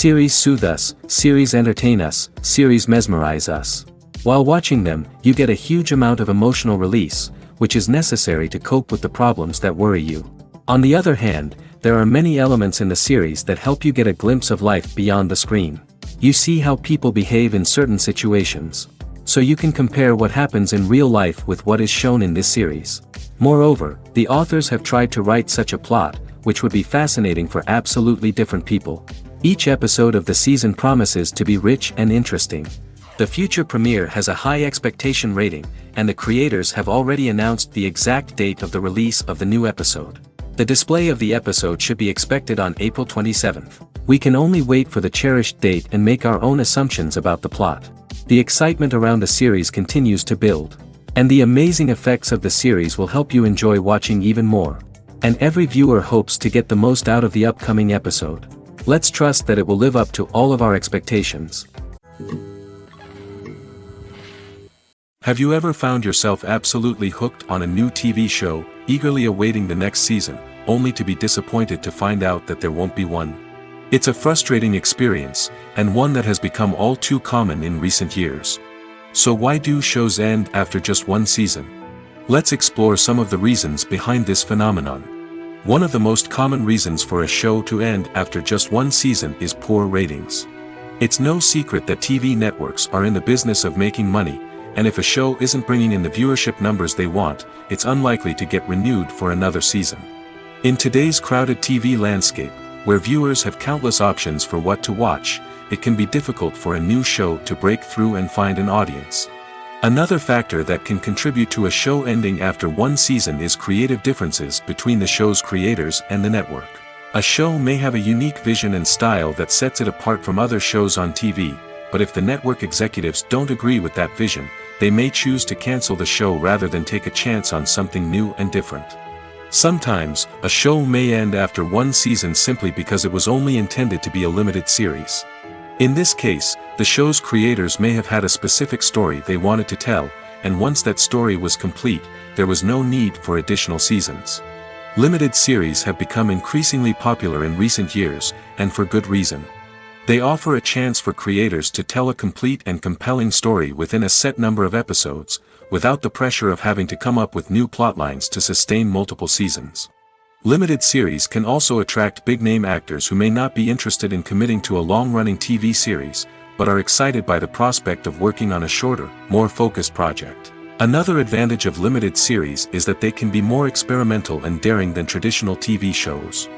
Series soothe us, series entertain us, series mesmerize us. While watching them, you get a huge amount of emotional release, which is necessary to cope with the problems that worry you. On the other hand, there are many elements in the series that help you get a glimpse of life beyond the screen. You see how people behave in certain situations. So you can compare what happens in real life with what is shown in this series. Moreover, the authors have tried to write such a plot, which would be fascinating for absolutely different people. Each episode of the season promises to be rich and interesting. The future premiere has a high expectation rating, and the creators have already announced the exact date of the release of the new episode. The display of the episode should be expected on April 27th. We can only wait for the cherished date and make our own assumptions about the plot. The excitement around the series continues to build. And the amazing effects of the series will help you enjoy watching even more. And every viewer hopes to get the most out of the upcoming episode. Let's trust that it will live up to all of our expectations. Have you ever found yourself absolutely hooked on a new TV show, eagerly awaiting the next season, only to be disappointed to find out that there won't be one? It's a frustrating experience, and one that has become all too common in recent years. So why do shows end after just one season? Let's explore some of the reasons behind this phenomenon. One of the most common reasons for a show to end after just one season is poor ratings. It's no secret that TV networks are in the business of making money, and if a show isn't bringing in the viewership numbers they want, it's unlikely to get renewed for another season. In today's crowded TV landscape, where viewers have countless options for what to watch, it can be difficult for a new show to break through and find an audience. Another factor that can contribute to a show ending after one season is creative differences between the show's creators and the network. A show may have a unique vision and style that sets it apart from other shows on TV, but if the network executives don't agree with that vision, they may choose to cancel the show rather than take a chance on something new and different. Sometimes, a show may end after one season simply because it was only intended to be a limited series. In this case, the show's creators may have had a specific story they wanted to tell, and once that story was complete, there was no need for additional seasons. Limited series have become increasingly popular in recent years, and for good reason. They offer a chance for creators to tell a complete and compelling story within a set number of episodes, without the pressure of having to come up with new plotlines to sustain multiple seasons. Limited series can also attract big-name actors who may not be interested in committing to a long-running TV series, but are excited by the prospect of working on a shorter, more focused project. Another advantage of limited series is that they can be more experimental and daring than traditional TV shows.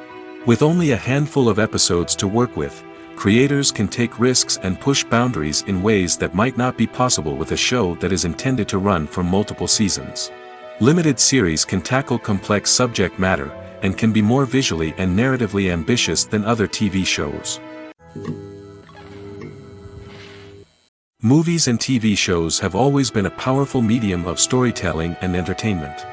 With only a handful of episodes to work with, creators can take risks and push boundaries in ways that might not be possible with a show that is intended to run for multiple seasons. Limited series can tackle complex subject matter, and can be more visually and narratively ambitious than other TV shows. Movies and TV shows have always been a powerful medium of storytelling and entertainment.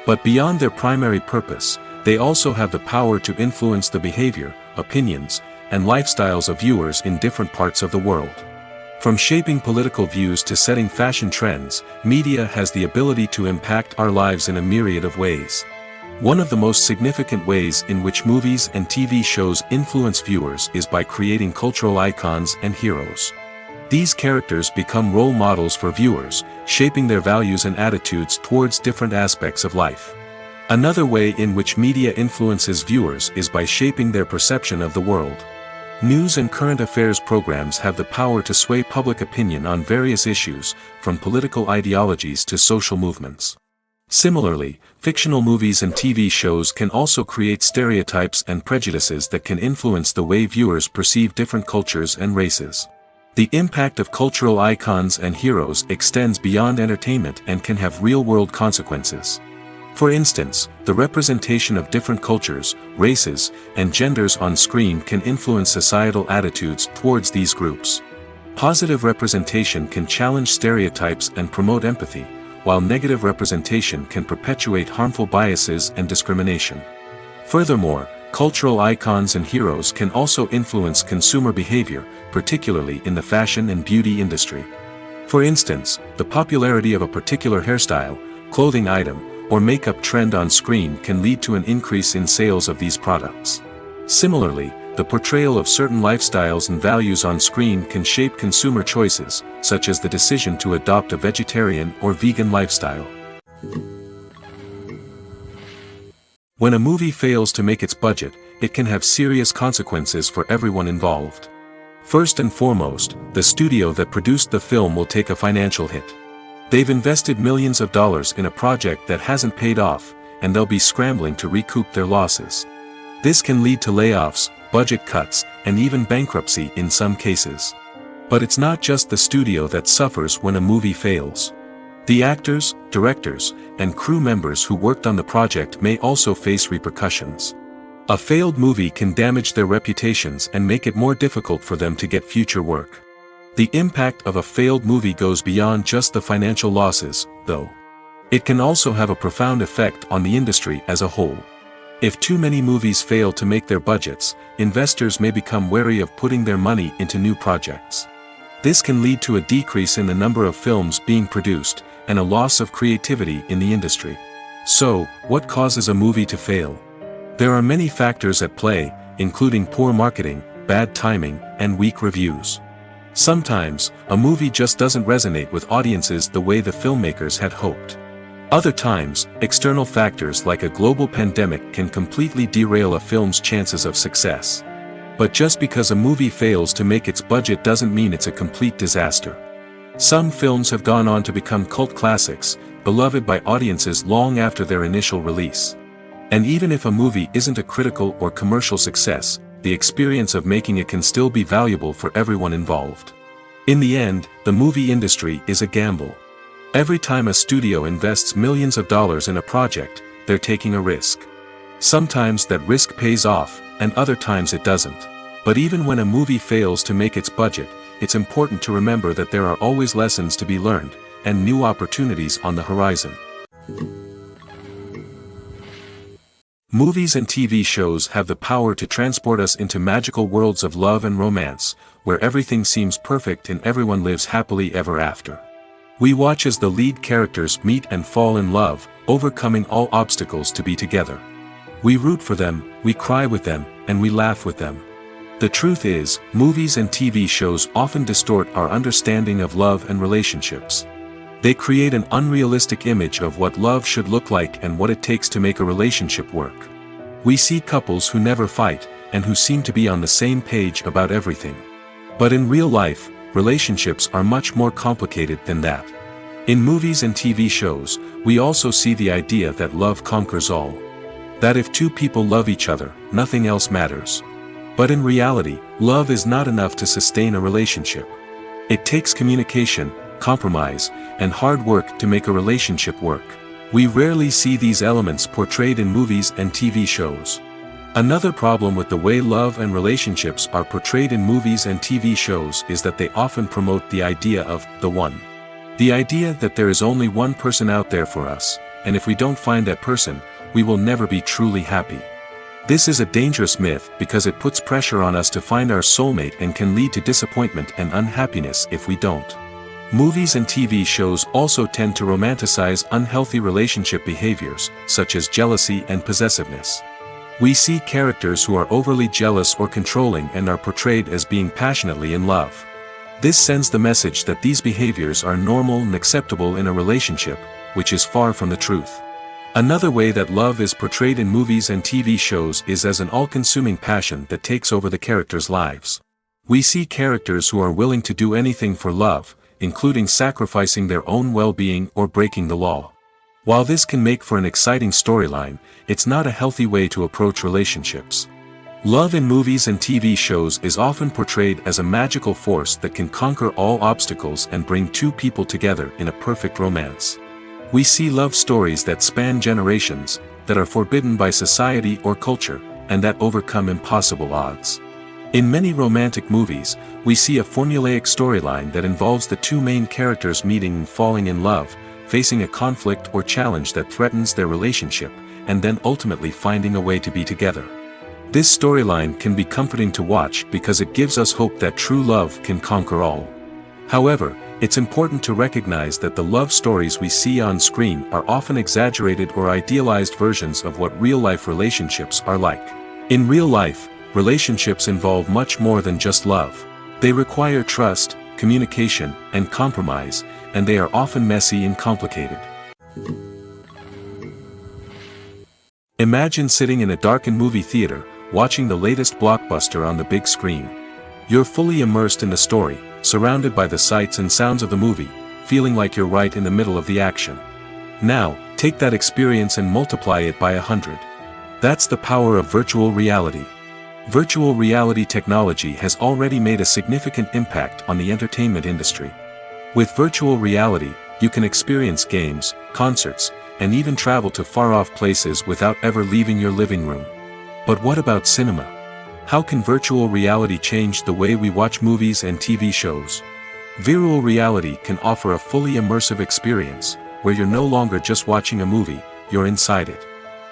But beyond their primary purpose, they also have the power to influence the behavior, opinions, and lifestyles of viewers in different parts of the world. From shaping political views to setting fashion trends, media has the ability to impact our lives in a myriad of ways. One of the most significant ways in which movies and TV shows influence viewers is by creating cultural icons and heroes. These characters become role models for viewers, shaping their values and attitudes towards different aspects of life. Another way in which media influences viewers is by shaping their perception of the world. News and current affairs programs have the power to sway public opinion on various issues, from political ideologies to social movements. Similarly, fictional movies and TV shows can also create stereotypes and prejudices that can influence the way viewers perceive different cultures and races. The impact of cultural icons and heroes extends beyond entertainment and can have real-world consequences. For instance, the representation of different cultures, races, and genders on screen can influence societal attitudes towards these groups. Positive representation can challenge stereotypes and promote empathy, while negative representation can perpetuate harmful biases and discrimination. Furthermore, cultural icons and heroes can also influence consumer behavior, particularly in the fashion and beauty industry. For instance, the popularity of a particular hairstyle, clothing item, or makeup trend on screen can lead to an increase in sales of these products. Similarly, the the portrayal of certain lifestyles and values on screen can shape consumer choices, such as the decision to adopt a vegetarian or vegan lifestyle. When a movie fails to make its budget, it can have serious consequences for everyone involved. First and foremost, the studio that produced the film will take a financial hit. They've invested millions of dollars in a project that hasn't paid off, and they'll be scrambling to recoup their losses. This can lead to layoffs, budget cuts, and even bankruptcy in some cases. But it's not just the studio that suffers when a movie fails. The actors, directors, and crew members who worked on the project may also face repercussions. A failed movie can damage their reputations and make it more difficult for them to get future work. The impact of a failed movie goes beyond just the financial losses, though. It can also have a profound effect on the industry as a whole. If too many movies fail to make their budgets, investors may become wary of putting their money into new projects. This can lead to a decrease in the number of films being produced, and a loss of creativity in the industry. So, what causes a movie to fail? There are many factors at play, including poor marketing, bad timing, and weak reviews. Sometimes, a movie just doesn't resonate with audiences the way the filmmakers had hoped. Other times, external factors like a global pandemic can completely derail a film's chances of success. But just because a movie fails to make its budget doesn't mean it's a complete disaster. Some films have gone on to become cult classics, beloved by audiences long after their initial release. And even if a movie isn't a critical or commercial success, the experience of making it can still be valuable for everyone involved. In the end, the movie industry is a gamble. Every time a studio invests millions of dollars in a project, they're taking a risk. Sometimes that risk pays off, and other times it doesn't. But even when a movie fails to make its budget, it's important to remember that there are always lessons to be learned, and new opportunities on the horizon. Movies and TV shows have the power to transport us into magical worlds of love and romance, where everything seems perfect and everyone lives happily ever after. We watch as the lead characters meet and fall in love, overcoming all obstacles to be together. We root for them, we cry with them, and we laugh with them. The truth is, movies and TV shows often distort our understanding of love and relationships. They create an unrealistic image of what love should look like and what it takes to make a relationship work. We see couples who never fight, and who seem to be on the same page about everything. But in real life, relationships are much more complicated than that. In movies and TV shows, we also see the idea that love conquers all. That if two people love each other, nothing else matters. But in reality, love is not enough to sustain a relationship. It takes communication, compromise, and hard work to make a relationship work. We rarely see these elements portrayed in movies and TV shows. Another problem with the way love and relationships are portrayed in movies and TV shows is that they often promote the idea of the one. The idea that there is only one person out there for us, and if we don't find that person, we will never be truly happy. This is a dangerous myth because it puts pressure on us to find our soulmate and can lead to disappointment and unhappiness if we don't. Movies and TV shows also tend to romanticize unhealthy relationship behaviors, such as jealousy and possessiveness. We see characters who are overly jealous or controlling and are portrayed as being passionately in love. This sends the message that these behaviors are normal and acceptable in a relationship, which is far from the truth. Another way that love is portrayed in movies and TV shows is as an all-consuming passion that takes over the characters' lives. We see characters who are willing to do anything for love, including sacrificing their own well-being or breaking the law. While this can make for an exciting storyline, it's not a healthy way to approach relationships. Love in movies and TV shows is often portrayed as a magical force that can conquer all obstacles and bring two people together in a perfect romance. We see love stories that span generations, that are forbidden by society or culture, and that overcome impossible odds. In many romantic movies, we see a formulaic storyline that involves the two main characters meeting and falling in love, facing a conflict or challenge that threatens their relationship, and then ultimately finding a way to be together. This storyline can be comforting to watch because it gives us hope that true love can conquer all. However, it's important to recognize that the love stories we see on screen are often exaggerated or idealized versions of what real-life relationships are like. In real life, relationships involve much more than just love. They require trust, communication, and compromise, and they are often messy and complicated. Imagine sitting in a darkened movie theater, watching the latest blockbuster on the big screen. You're fully immersed in the story, surrounded by the sights and sounds of the movie, feeling like you're right in the middle of the action. Now, take that experience and multiply it by 100. That's the power of virtual reality. Virtual reality technology has already made a significant impact on the entertainment industry. With virtual reality, you can experience games, concerts, and even travel to far-off places without ever leaving your living room. But what about cinema? How can virtual reality change the way we watch movies and TV shows? Virtual reality can offer a fully immersive experience, where you're no longer just watching a movie, you're inside it.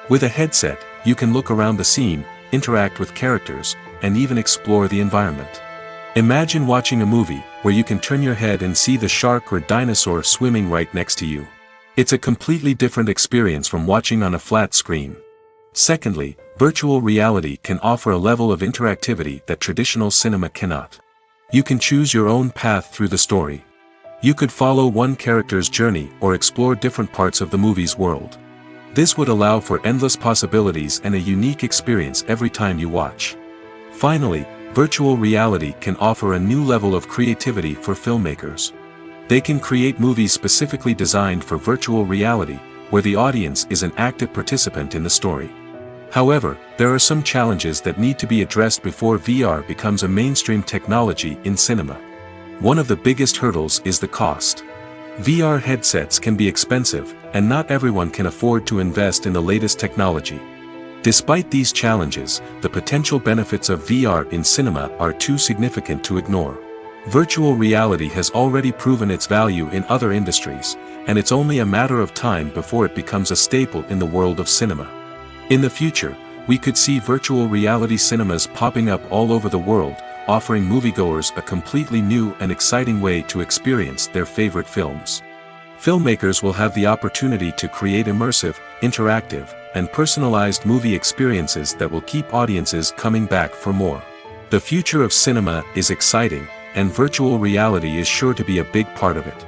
With a headset, you can look around the scene, interact with characters, and even explore the environment. Imagine watching a movie, where you can turn your head and see the shark or dinosaur swimming right next to you. It's a completely different experience from watching on a flat screen. Secondly, virtual reality can offer a level of interactivity that traditional cinema cannot. You can choose your own path through the story. You could follow one character's journey or explore different parts of the movie's world. This would allow for endless possibilities and a unique experience every time you watch. Finally, virtual reality can offer a new level of creativity for filmmakers. They can create movies specifically designed for virtual reality, where the audience is an active participant in the story. However, there are some challenges that need to be addressed before VR becomes a mainstream technology in cinema. One of the biggest hurdles is the cost. VR headsets can be expensive, and not everyone can afford to invest in the latest technology. Despite these challenges, the potential benefits of VR in cinema are too significant to ignore. Virtual reality has already proven its value in other industries, and it's only a matter of time before it becomes a staple in the world of cinema. In the future, we could see virtual reality cinemas popping up all over the world, offering moviegoers a completely new and exciting way to experience their favorite films. Filmmakers will have the opportunity to create immersive, interactive, and personalized movie experiences that will keep audiences coming back for more. The future of cinema is exciting, and virtual reality is sure to be a big part of it.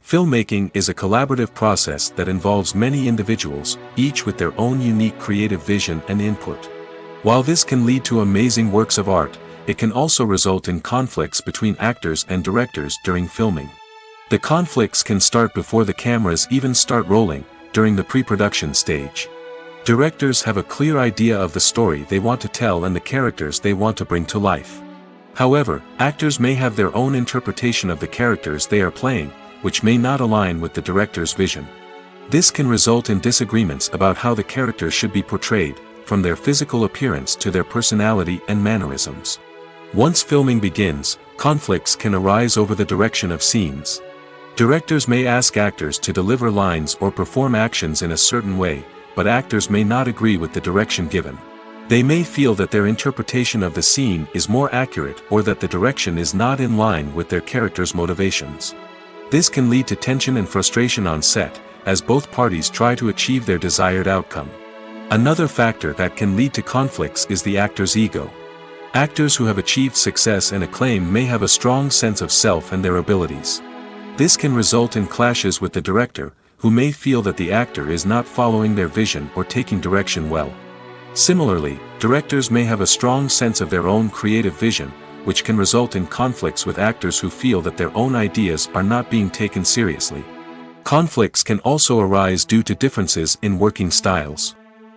Filmmaking is a collaborative process that involves many individuals, each with their own unique creative vision and input. While this can lead to amazing works of art, it can also result in conflicts between actors and directors during filming. The conflicts can start before the cameras even start rolling, during the pre-production stage. Directors have a clear idea of the story they want to tell and the characters they want to bring to life. However, actors may have their own interpretation of the characters they are playing, which may not align with the director's vision. This can result in disagreements about how the characters should be portrayed, from their physical appearance to their personality and mannerisms. Once filming begins, conflicts can arise over the direction of scenes. Directors may ask actors to deliver lines or perform actions in a certain way, but actors may not agree with the direction given. They may feel that their interpretation of the scene is more accurate or that the direction is not in line with their character's motivations. This can lead to tension and frustration on set, as both parties try to achieve their desired outcome. Another factor that can lead to conflicts is the actor's ego. Actors who have achieved success and acclaim may have a strong sense of self and their abilities. This can result in clashes with the director, who may feel that the actor is not following their vision or taking direction well. Similarly, directors may have a strong sense of their own creative vision, which can result in conflicts with actors who feel that their own ideas are not being taken seriously. Conflicts can also arise due to differences in working styles.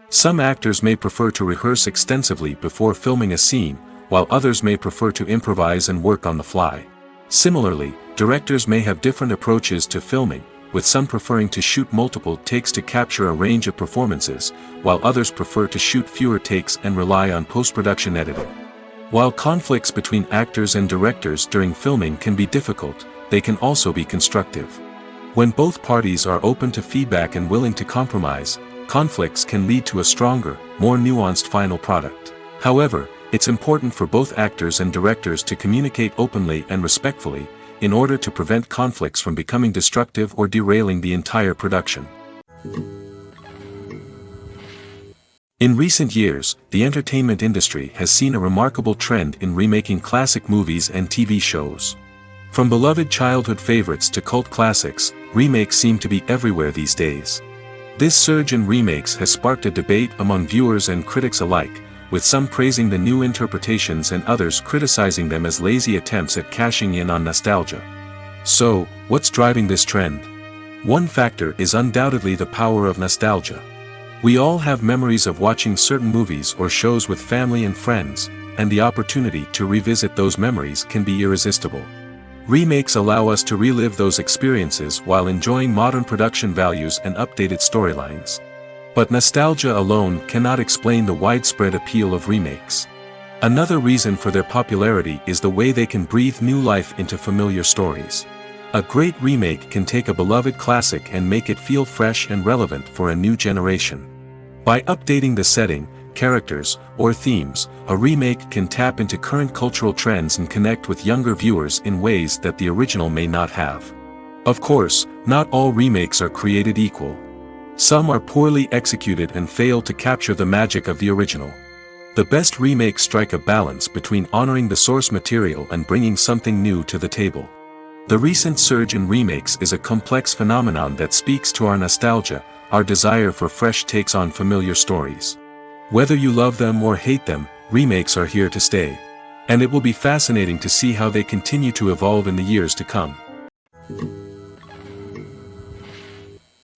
Some actors may prefer to rehearse extensively before filming a scene, while others may prefer to improvise and work on the fly. Similarly, directors may have different approaches to filming, with some preferring to shoot multiple takes to capture a range of performances, while others prefer to shoot fewer takes and rely on post-production editing. While conflicts between actors and directors during filming can be difficult, they can also be constructive. When both parties are open to feedback and willing to compromise, conflicts can lead to a stronger, more nuanced final product. However, it's important for both actors and directors to communicate openly and respectfully, in order to prevent conflicts from becoming destructive or derailing the entire production. In recent years, the entertainment industry has seen a remarkable trend in remaking classic movies and TV shows. From beloved childhood favorites to cult classics, remakes seem to be everywhere these days. This surge in remakes has sparked a debate among viewers and critics alike, with some praising the new interpretations and others criticizing them as lazy attempts at cashing in on nostalgia. So, what's driving this trend? One factor is undoubtedly the power of nostalgia. We all have memories of watching certain movies or shows with family and friends, and the opportunity to revisit those memories can be irresistible. Remakes allow us to relive those experiences while enjoying modern production values and updated storylines. But nostalgia alone cannot explain the widespread appeal of remakes. Another reason for their popularity is the way they can breathe new life into familiar stories. A great remake can take a beloved classic and make it feel fresh and relevant for a new generation. By updating the setting, characters, or themes, a remake can tap into current cultural trends and connect with younger viewers in ways that the original may not have. Of course, not all remakes are created equal. Some are poorly executed and fail to capture the magic of the original. The best remakes strike a balance between honoring the source material and bringing something new to the table. The recent surge in remakes is a complex phenomenon that speaks to our nostalgia, our desire for fresh takes on familiar stories. Whether you love them or hate them, remakes are here to stay. And it will be fascinating to see how they continue to evolve in the years to come.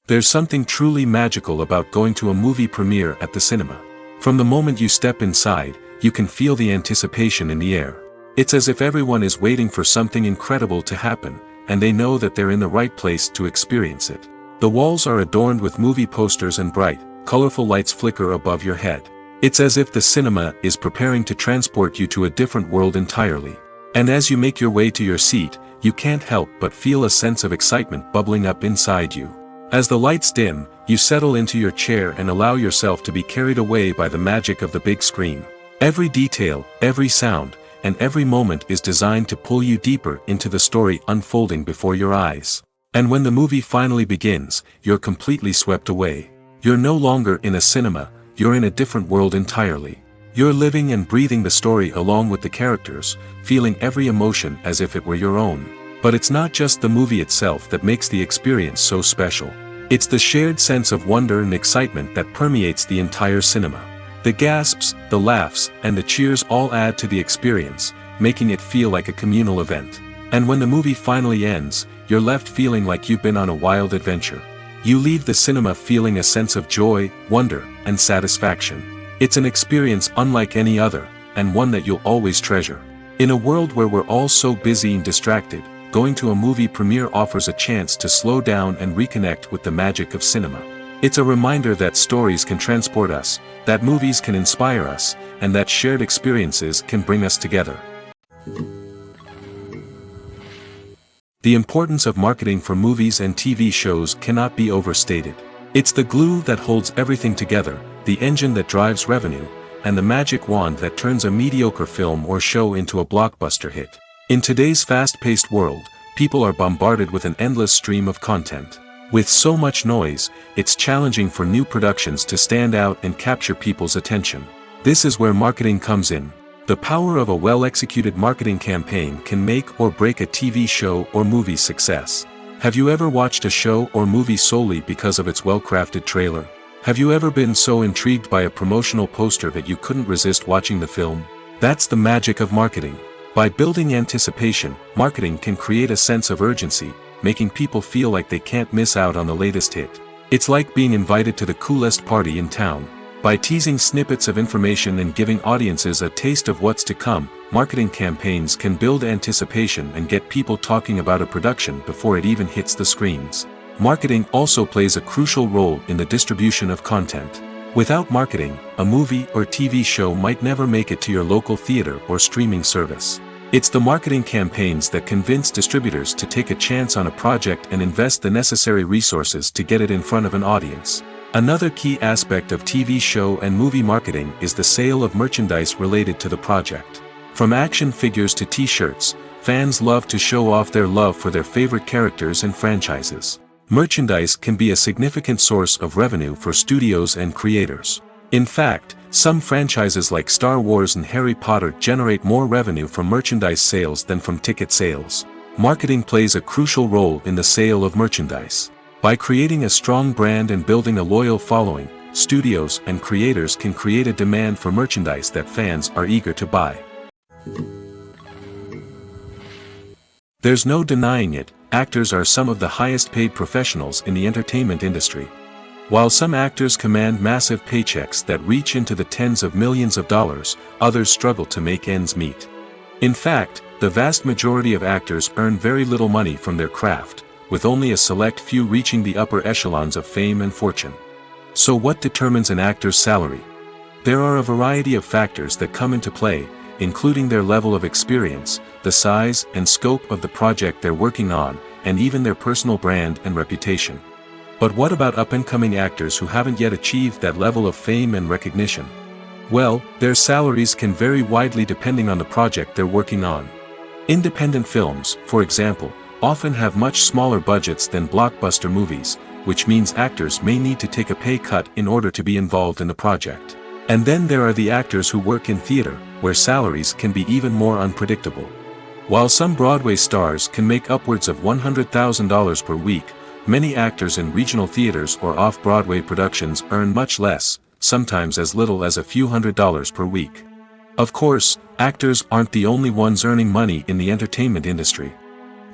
There's something truly magical about going to a movie premiere at the cinema. From the moment you step inside, you can feel the anticipation in the air. It's as if everyone is waiting for something incredible to happen, and they know that they're in the right place to experience it. The walls are adorned with movie posters and bright, colorful lights flicker above your head. It's as if the cinema is preparing to transport you to a different world entirely. And as you make your way to your seat, you can't help but feel a sense of excitement bubbling up inside you. As the lights dim, you settle into your chair and allow yourself to be carried away by the magic of the big screen. Every detail, every sound, and every moment is designed to pull you deeper into the story unfolding before your eyes. And when the movie finally begins, you're completely swept away. You're no longer in a cinema, you're in a different world entirely. You're living and breathing the story along with the characters, feeling every emotion as if it were your own. But it's not just the movie itself that makes the experience so special. It's the shared sense of wonder and excitement that permeates the entire cinema. The gasps, the laughs, and the cheers all add to the experience, making it feel like a communal event. And when the movie finally ends, you're left feeling like you've been on a wild adventure. You leave the cinema feeling a sense of joy, wonder, and satisfaction. It's an experience unlike any other, and one that you'll always treasure. In a world where we're all so busy and distracted, going to a movie premiere offers a chance to slow down and reconnect with the magic of cinema. It's a reminder that stories can transport us, that movies can inspire us, and that shared experiences can bring us together. The importance of marketing for movies and TV shows cannot be overstated. It's the glue that holds everything together, the engine that drives revenue, and the magic wand that turns a mediocre film or show into a blockbuster hit. In today's fast-paced world, people are bombarded with an endless stream of content. With so much noise, it's challenging for new productions to stand out and capture people's attention. This is where marketing comes in. The power of a well-executed marketing campaign can make or break a TV show or movie's success. Have you ever watched a show or movie solely because of its well-crafted trailer? Have you ever been so intrigued by a promotional poster that you couldn't resist watching the film? That's the magic of marketing. By building anticipation, marketing can create a sense of urgency, making people feel like they can't miss out on the latest hit. It's like being invited to the coolest party in town. By teasing snippets of information and giving audiences a taste of what's to come, marketing campaigns can build anticipation and get people talking about a production before it even hits the screens. Marketing also plays a crucial role in the distribution of content. Without marketing, a movie or TV show might never make it to your local theater or streaming service. It's the marketing campaigns that convince distributors to take a chance on a project and invest the necessary resources to get it in front of an audience. Another key aspect of TV show and movie marketing is the sale of merchandise related to the project. From action figures to t-shirts, fans love to show off their love for their favorite characters and franchises. Merchandise can be a significant source of revenue for studios and creators. In fact, some franchises like Star Wars and Harry Potter generate more revenue from merchandise sales than from ticket sales. Marketing plays a crucial role in the sale of merchandise. By creating a strong brand and building a loyal following, studios and creators can create a demand for merchandise that fans are eager to buy. There's no denying it, actors are some of the highest paid professionals in the entertainment industry. While some actors command massive paychecks that reach into the tens of millions of dollars, others struggle to make ends meet. In fact, the vast majority of actors earn very little money from their craft, with only a select few reaching the upper echelons of fame and fortune. So what determines an actor's salary? There are a variety of factors that come into play, including their level of experience, the size and scope of the project they're working on, and even their personal brand and reputation. But what about up-and-coming actors who haven't yet achieved that level of fame and recognition? Well, their salaries can vary widely depending on the project they're working on. Independent films, for example, often have much smaller budgets than blockbuster movies, which means actors may need to take a pay cut in order to be involved in the project. And then there are the actors who work in theater, where salaries can be even more unpredictable. While some Broadway stars can make upwards of $100,000 per week, many actors in regional theaters or off-Broadway productions earn much less, sometimes as little as a few $100s per week. Of course, actors aren't the only ones earning money in the entertainment industry.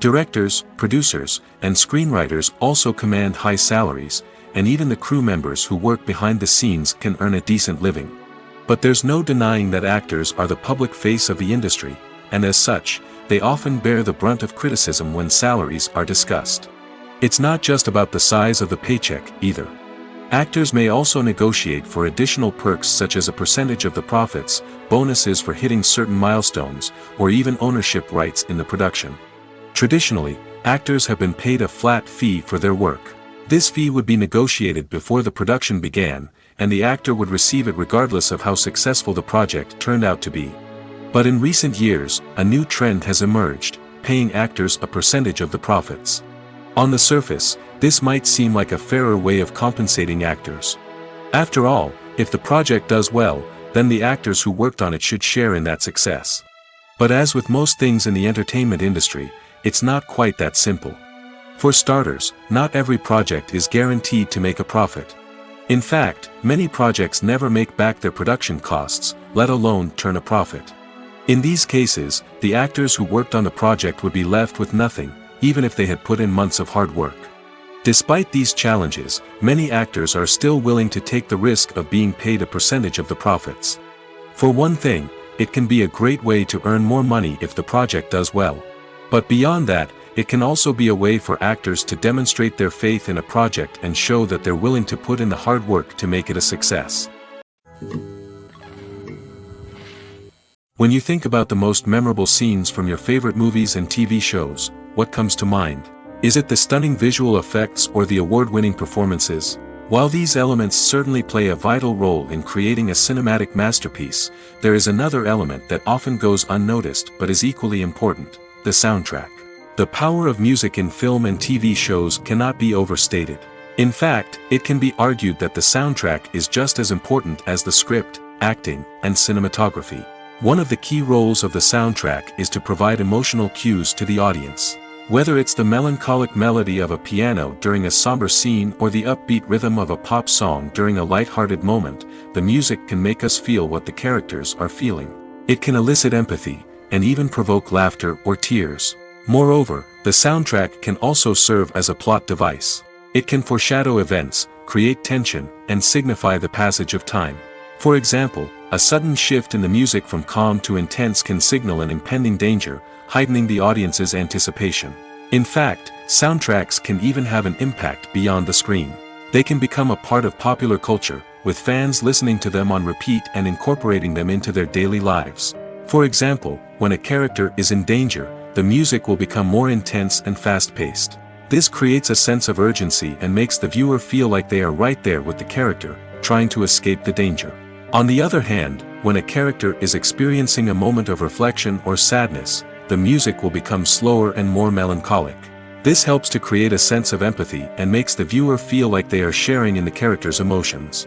Directors, producers, and screenwriters also command high salaries, and even the crew members who work behind the scenes can earn a decent living. But there's no denying that actors are the public face of the industry, and as such, they often bear the brunt of criticism when salaries are discussed. It's not just about the size of the paycheck, either. Actors may also negotiate for additional perks such as a percentage of the profits, bonuses for hitting certain milestones, or even ownership rights in the production. Traditionally, actors have been paid a flat fee for their work. This fee would be negotiated before the production began, and the actor would receive it regardless of how successful the project turned out to be. But in recent years, a new trend has emerged, paying actors a percentage of the profits. On the surface, this might seem like a fairer way of compensating actors. After all, if the project does well, then the actors who worked on it should share in that success. But as with most things in the entertainment industry, it's not quite that simple. For starters, not every project is guaranteed to make a profit. In fact, many projects never make back their production costs, let alone turn a profit. In these cases, the actors who worked on the project would be left with nothing, even if they had put in months of hard work. Despite these challenges, many actors are still willing to take the risk of being paid a percentage of the profits. For one thing, it can be a great way to earn more money if the project does well. But beyond that, it can also be a way for actors to demonstrate their faith in a project and show that they're willing to put in the hard work to make it a success. When you think about the most memorable scenes from your favorite movies and TV shows, what comes to mind? Is it the stunning visual effects or the award-winning performances? While these elements certainly play a vital role in creating a cinematic masterpiece, there is another element that often goes unnoticed but is equally important: the soundtrack. The power of music in film and TV shows cannot be overstated. In fact, it can be argued that the soundtrack is just as important as the script, acting, and cinematography. One of the key roles of the soundtrack is to provide emotional cues to the audience. Whether it's the melancholic melody of a piano during a somber scene or the upbeat rhythm of a pop song during a light-hearted moment, the music can make us feel what the characters are feeling. It can elicit empathy, and even provoke laughter or tears. Moreover, the soundtrack can also serve as a plot device. It can foreshadow events, create tension, and signify the passage of time. For example, a sudden shift in the music from calm to intense can signal an impending danger, heightening the audience's anticipation. In fact, soundtracks can even have an impact beyond the screen. They can become a part of popular culture, with fans listening to them on repeat and incorporating them into their daily lives. For example, when a character is in danger, the music will become more intense and fast-paced. This creates a sense of urgency and makes the viewer feel like they are right there with the character, trying to escape the danger. On the other hand, when a character is experiencing a moment of reflection or sadness, the music will become slower and more melancholic. This helps to create a sense of empathy and makes the viewer feel like they are sharing in the character's emotions.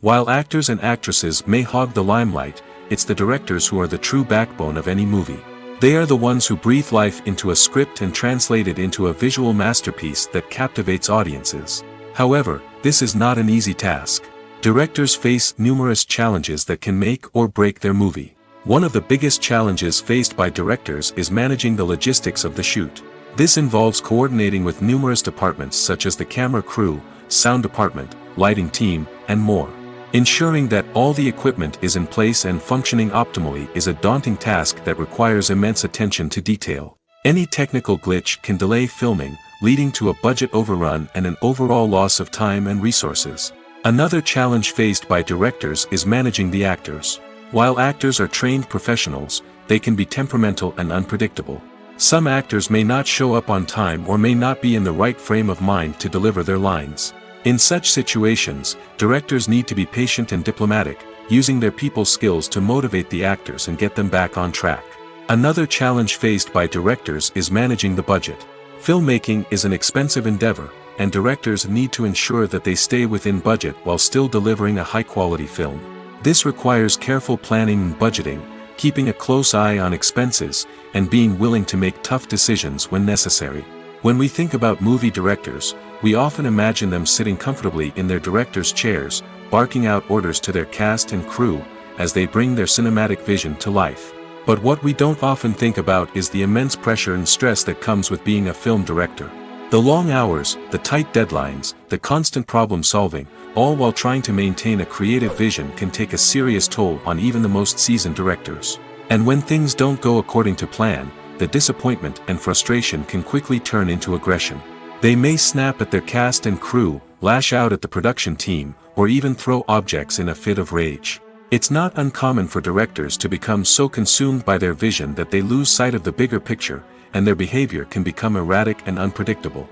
While actors and actresses may hog the limelight, it's the directors who are the true backbone of any movie. They are the ones who breathe life into a script and translate it into a visual masterpiece that captivates audiences. However, this is not an easy task. Directors face numerous challenges that can make or break their movie. One of the biggest challenges faced by directors is managing the logistics of the shoot. This involves coordinating with numerous departments such as the camera crew, sound department, lighting team, and more. Ensuring that all the equipment is in place and functioning optimally is a daunting task that requires immense attention to detail. Any technical glitch can delay filming, leading to a budget overrun and an overall loss of time and resources. Another challenge faced by directors is managing the actors. While actors are trained professionals, they can be temperamental and unpredictable. Some actors may not show up on time or may not be in the right frame of mind to deliver their lines. In such situations, directors need to be patient and diplomatic, using their people skills to motivate the actors and get them back on track. Another challenge faced by directors is managing the budget. Filmmaking is an expensive endeavor, and directors need to ensure that they stay within budget while still delivering a high-quality film. This requires careful planning and budgeting, keeping a close eye on expenses, and being willing to make tough decisions when necessary. When we think about movie directors, we often imagine them sitting comfortably in their director's chairs, barking out orders to their cast and crew, as they bring their cinematic vision to life. But what we don't often think about is the immense pressure and stress that comes with being a film director. The long hours, the tight deadlines, the constant problem solving, all while trying to maintain a creative vision can take a serious toll on even the most seasoned directors. And when things don't go according to plan, the disappointment and frustration can quickly turn into aggression. They may snap at their cast and crew, lash out at the production team, or even throw objects in a fit of rage. It's not uncommon for directors to become so consumed by their vision that they lose sight of the bigger picture, and their behavior can become erratic and unpredictable.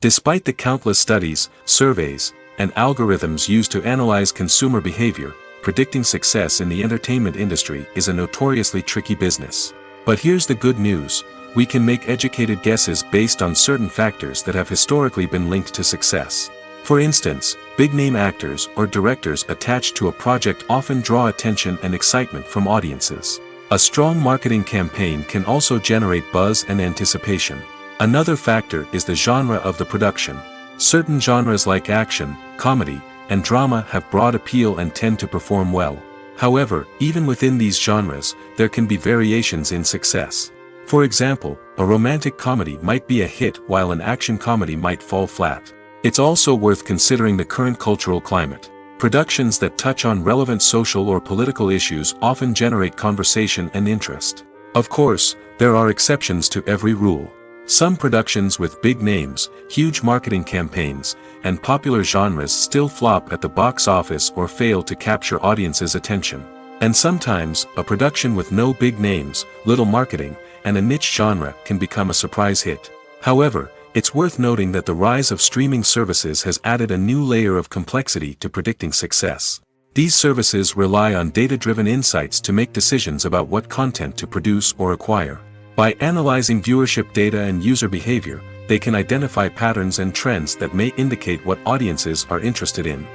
Despite the countless studies, surveys, and algorithms used to analyze consumer behavior, predicting success in the entertainment industry is a notoriously tricky business. But here's the good news: we can make educated guesses based on certain factors that have historically been linked to success. For instance, big-name actors or directors attached to a project often draw attention and excitement from audiences. A strong marketing campaign can also generate buzz and anticipation. Another factor is the genre of the production. Certain genres like action, comedy, and drama have broad appeal and tend to perform well. However, even within these genres, there can be variations in success. For example, a romantic comedy might be a hit while an action comedy might fall flat. It's also worth considering the current cultural climate. Productions that touch on relevant social or political issues often generate conversation and interest. Of course, there are exceptions to every rule. Some productions with big names, huge marketing campaigns, and popular genres still flop at the box office or fail to capture audiences' attention. And sometimes, a production with no big names, little marketing, and a niche genre can become a surprise hit. However, it's worth noting that the rise of streaming services has added a new layer of complexity to predicting success. These services rely on data-driven insights to make decisions about what content to produce or acquire. By analyzing viewership data and user behavior, they can identify patterns and trends that may indicate what audiences are interested in.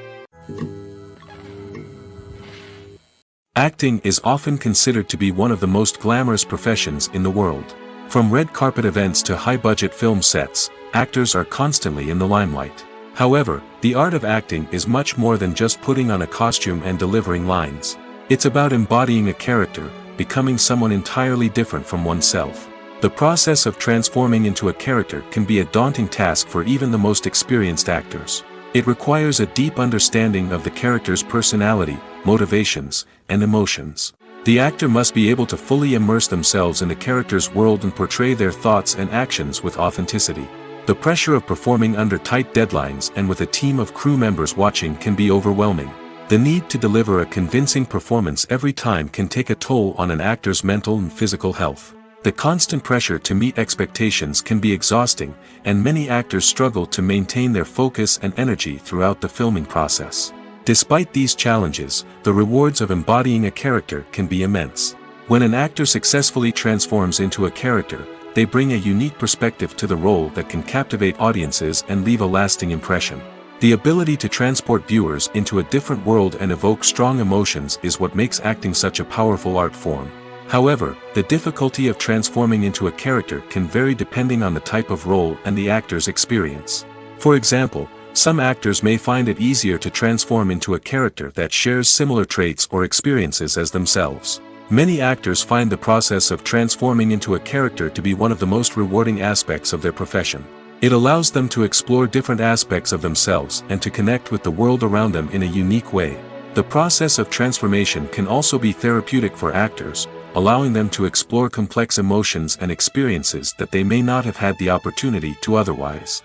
Acting is often considered to be one of the most glamorous professions in the world. From red carpet events to high-budget film sets, actors are constantly in the limelight. However, the art of acting is much more than just putting on a costume and delivering lines. It's about embodying a character, becoming someone entirely different from oneself. The process of transforming into a character can be a daunting task for even the most experienced actors. It requires a deep understanding of the character's personality, motivations, and emotions. The actor must be able to fully immerse themselves in the character's world and portray their thoughts and actions with authenticity. The pressure of performing under tight deadlines and with a team of crew members watching can be overwhelming. The need to deliver a convincing performance every time can take a toll on an actor's mental and physical health. The constant pressure to meet expectations can be exhausting, and many actors struggle to maintain their focus and energy throughout the filming process. Despite these challenges, the rewards of embodying a character can be immense. When an actor successfully transforms into a character, they bring a unique perspective to the role that can captivate audiences and leave a lasting impression. The ability to transport viewers into a different world and evoke strong emotions is what makes acting such a powerful art form. However, the difficulty of transforming into a character can vary depending on the type of role and the actor's experience. For example, some actors may find it easier to transform into a character that shares similar traits or experiences as themselves. Many actors find the process of transforming into a character to be one of the most rewarding aspects of their profession. It allows them to explore different aspects of themselves and to connect with the world around them in a unique way. The process of transformation can also be therapeutic for actors, allowing them to explore complex emotions and experiences that they may not have had the opportunity to otherwise.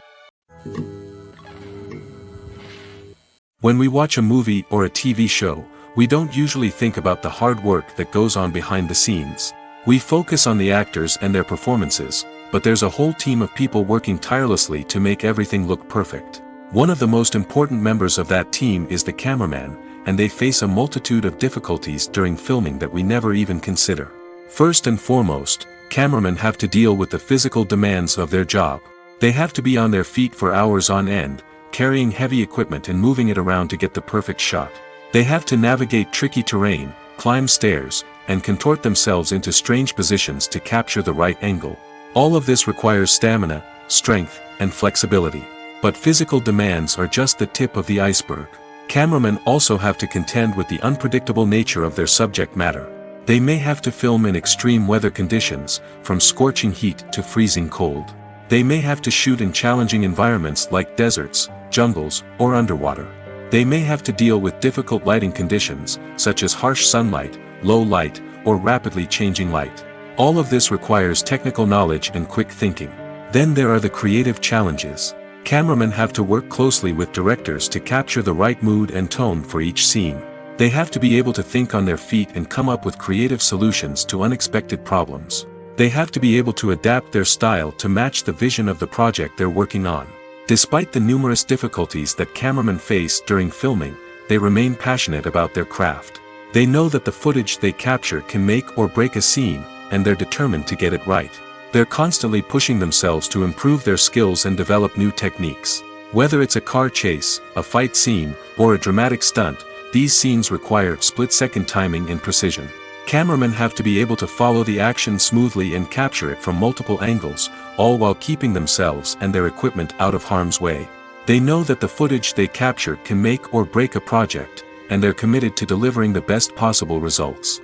When we watch a movie or a TV show, we don't usually think about the hard work that goes on behind the scenes. We focus on the actors and their performances, but there's a whole team of people working tirelessly to make everything look perfect. One of the most important members of that team is the cameraman, and they face a multitude of difficulties during filming that we never even consider. First and foremost, cameramen have to deal with the physical demands of their job. They have to be on their feet for hours on end, carrying heavy equipment and moving it around to get the perfect shot. They have to navigate tricky terrain, climb stairs, and contort themselves into strange positions to capture the right angle. All of this requires stamina, strength, and flexibility. But physical demands are just the tip of the iceberg. Cameramen also have to contend with the unpredictable nature of their subject matter. They may have to film in extreme weather conditions, from scorching heat to freezing cold. They may have to shoot in challenging environments like deserts, jungles, or underwater. They may have to deal with difficult lighting conditions, such as harsh sunlight, low light, or rapidly changing light. All of this requires technical knowledge and quick thinking. Then there are the creative challenges. Cameramen have to work closely with directors to capture the right mood and tone for each scene. They have to be able to think on their feet and come up with creative solutions to unexpected problems. They have to be able to adapt their style to match the vision of the project they're working on. Despite the numerous difficulties that cameramen face during filming, they remain passionate about their craft. They know that the footage they capture can make or break a scene, and they're determined to get it right. They're constantly pushing themselves to improve their skills and develop new techniques. Whether it's a car chase, a fight scene, or a dramatic stunt, these scenes require split-second timing and precision. Cameramen have to be able to follow the action smoothly and capture it from multiple angles, all while keeping themselves and their equipment out of harm's way. They know that the footage they capture can make or break a project, and they're committed to delivering the best possible results.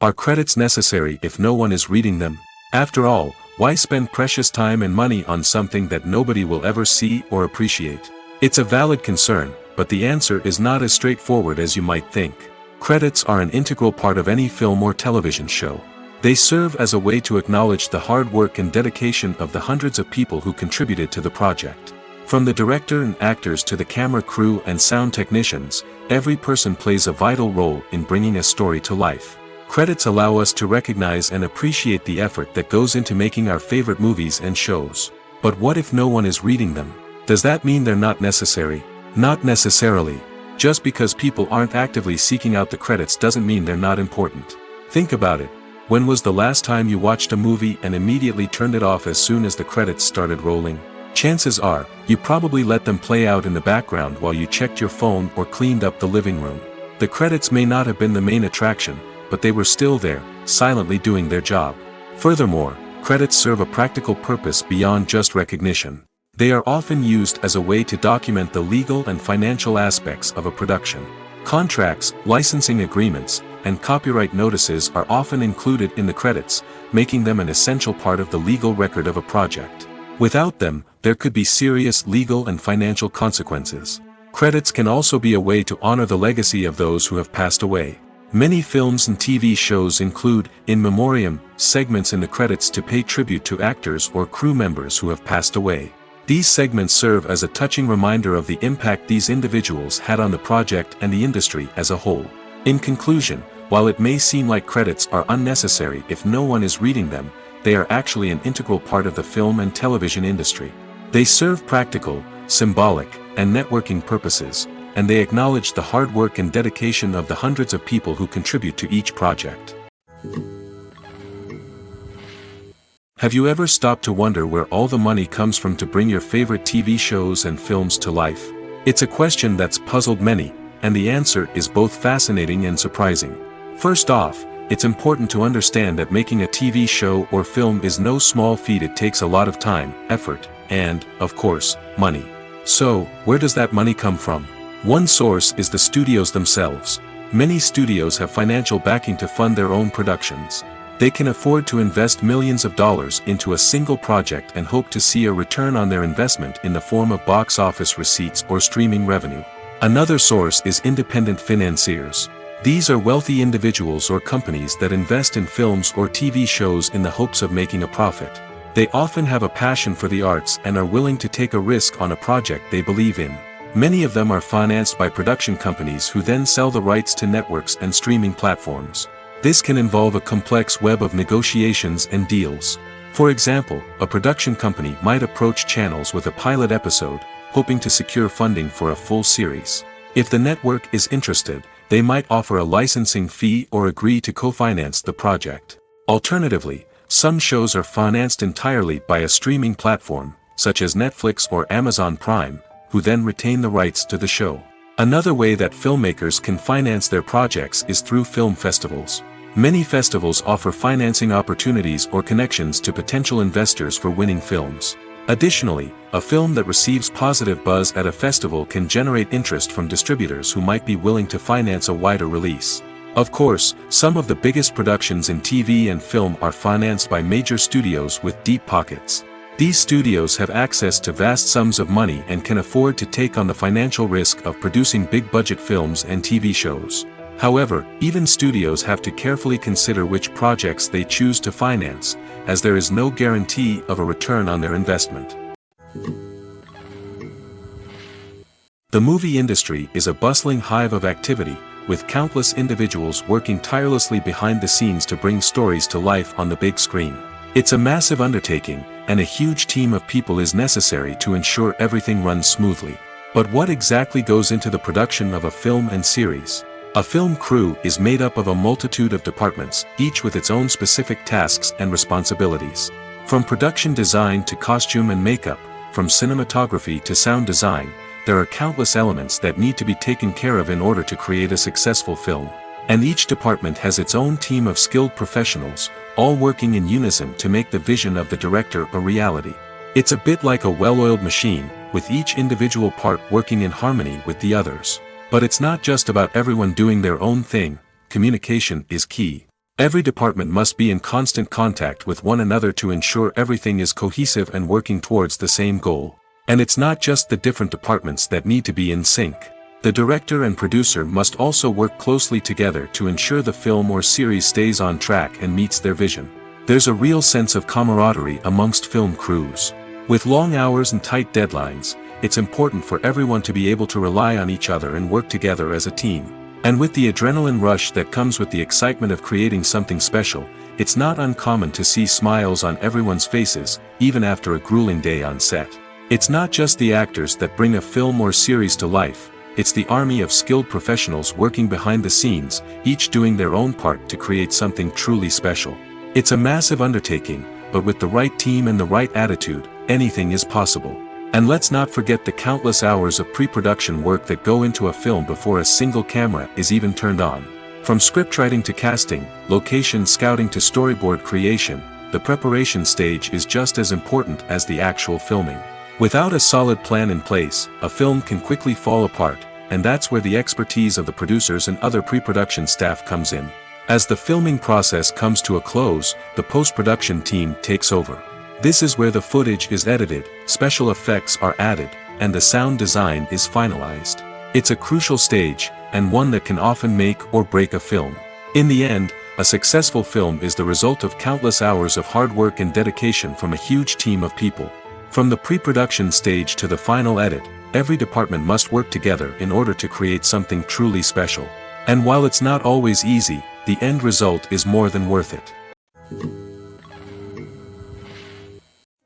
Are credits necessary if no one is reading them? After all, why spend precious time and money on something that nobody will ever see or appreciate? It's a valid concern, but the answer is not as straightforward as you might think. Credits are an integral part of any film or television show. They serve as a way to acknowledge the hard work and dedication of the hundreds of people who contributed to the project. From the director and actors to the camera crew and sound technicians, every person plays a vital role in bringing a story to life. Credits allow us to recognize and appreciate the effort that goes into making our favorite movies and shows. But what if no one is reading them? Does that mean they're not necessary? Not necessarily. Just because people aren't actively seeking out the credits doesn't mean they're not important. Think about it. When was the last time you watched a movie and immediately turned it off as soon as the credits started rolling? Chances are, you probably let them play out in the background while you checked your phone or cleaned up the living room. The credits may not have been the main attraction, but they were still there, silently doing their job. Furthermore, credits serve a practical purpose beyond just recognition. They are often used as a way to document the legal and financial aspects of a production. Contracts, licensing agreements, and copyright notices are often included in the credits, making them an essential part of the legal record of a project. Without them, there could be serious legal and financial consequences. Credits can also be a way to honor the legacy of those who have passed away. Many films and TV shows include, in memoriam, segments in the credits to pay tribute to actors or crew members who have passed away. These segments serve as a touching reminder of the impact these individuals had on the project and the industry as a whole. In conclusion, while it may seem like credits are unnecessary if no one is reading them, they are actually an integral part of the film and television industry. They serve practical, symbolic, and networking purposes, and they acknowledge the hard work and dedication of the hundreds of people who contribute to each project. Have you ever stopped to wonder where all the money comes from to bring your favorite TV shows and films to life? It's a question that's puzzled many, and the answer is both fascinating and surprising. First off, it's important to understand that making a TV show or film is no small feat. It takes a lot of time, effort, and, of course, money. So, where does that money come from? One source is the studios themselves. Many studios have financial backing to fund their own productions. They can afford to invest millions of dollars into a single project and hope to see a return on their investment in the form of box office receipts or streaming revenue. Another source is independent financiers. These are wealthy individuals or companies that invest in films or TV shows in the hopes of making a profit. They often have a passion for the arts and are willing to take a risk on a project they believe in. Many of them are financed by production companies who then sell the rights to networks and streaming platforms. This can involve a complex web of negotiations and deals. For example, a production company might approach channels with a pilot episode, hoping to secure funding for a full series. If the network is interested, they might offer a licensing fee or agree to co-finance the project. Alternatively, some shows are financed entirely by a streaming platform, such as Netflix or Amazon Prime, who then retain the rights to the show. Another way that filmmakers can finance their projects is through film festivals. Many festivals offer financing opportunities or connections to potential investors for winning films. Additionally, a film that receives positive buzz at a festival can generate interest from distributors who might be willing to finance a wider release. Of course, some of the biggest productions in TV and film are financed by major studios with deep pockets. These studios have access to vast sums of money and can afford to take on the financial risk of producing big-budget films and TV shows. However, even studios have to carefully consider which projects they choose to finance, as there is no guarantee of a return on their investment. The movie industry is a bustling hive of activity, with countless individuals working tirelessly behind the scenes to bring stories to life on the big screen. It's a massive undertaking, and a huge team of people is necessary to ensure everything runs smoothly. But what exactly goes into the production of a film and series? A film crew is made up of a multitude of departments, each with its own specific tasks and responsibilities. From production design to costume and makeup, from cinematography to sound design, there are countless elements that need to be taken care of in order to create a successful film. And each department has its own team of skilled professionals, all working in unison to make the vision of the director a reality. It's a bit like a well-oiled machine, with each individual part working in harmony with the others. But it's not just about everyone doing their own thing. Communication is key. Every department must be in constant contact with one another to ensure everything is cohesive and working towards the same goal. And it's not just the different departments that need to be in sync. The director and producer must also work closely together to ensure the film or series stays on track and meets their vision. There's a real sense of camaraderie amongst film crews. With long hours and tight deadlines, it's important for everyone to be able to rely on each other and work together as a team. And with the adrenaline rush that comes with the excitement of creating something special, it's not uncommon to see smiles on everyone's faces, even after a grueling day on set. It's not just the actors that bring a film or series to life, it's the army of skilled professionals working behind the scenes, each doing their own part to create something truly special. It's a massive undertaking, but with the right team and the right attitude, anything is possible. And let's not forget the countless hours of pre-production work that go into a film before a single camera is even turned on. From scriptwriting to casting, location scouting to storyboard creation, the preparation stage is just as important as the actual filming. Without a solid plan in place, a film can quickly fall apart, and that's where the expertise of the producers and other pre-production staff comes in. As the filming process comes to a close, the post-production team takes over. This is where the footage is edited, special effects are added, and the sound design is finalized. It's a crucial stage, and one that can often make or break a film. In the end, a successful film is the result of countless hours of hard work and dedication from a huge team of people. From the pre-production stage to the final edit, every department must work together in order to create something truly special. And while it's not always easy, the end result is more than worth it.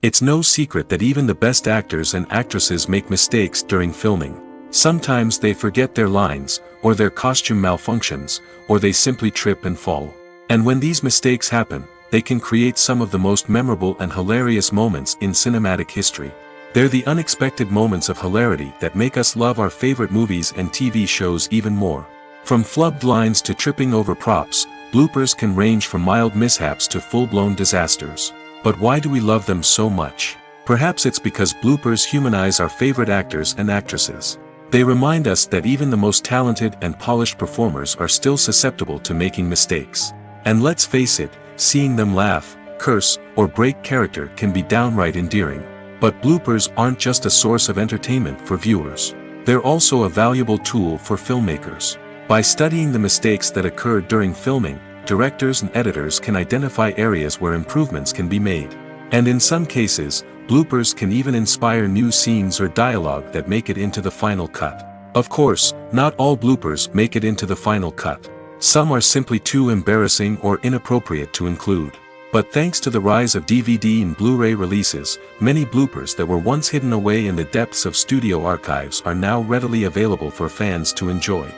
It's no secret that even the best actors and actresses make mistakes during filming. Sometimes they forget their lines, or their costume malfunctions, or they simply trip and fall. And when these mistakes happen, they can create some of the most memorable and hilarious moments in cinematic history. They're the unexpected moments of hilarity that make us love our favorite movies and TV shows even more. From flubbed lines to tripping over props, bloopers can range from mild mishaps to full-blown disasters. But why do we love them so much? Perhaps it's because bloopers humanize our favorite actors and actresses. They remind us that even the most talented and polished performers are still susceptible to making mistakes. And let's face it, seeing them laugh, curse, or break character can be downright endearing. But bloopers aren't just a source of entertainment for viewers. They're also a valuable tool for filmmakers. By studying the mistakes that occurred during filming, directors and editors can identify areas where improvements can be made. And in some cases, bloopers can even inspire new scenes or dialogue that make it into the final cut. Of course, not all bloopers make it into the final cut. Some are simply too embarrassing or inappropriate to include. But thanks to the rise of DVD and Blu-ray releases, many bloopers that were once hidden away in the depths of studio archives are now readily available for fans to enjoy.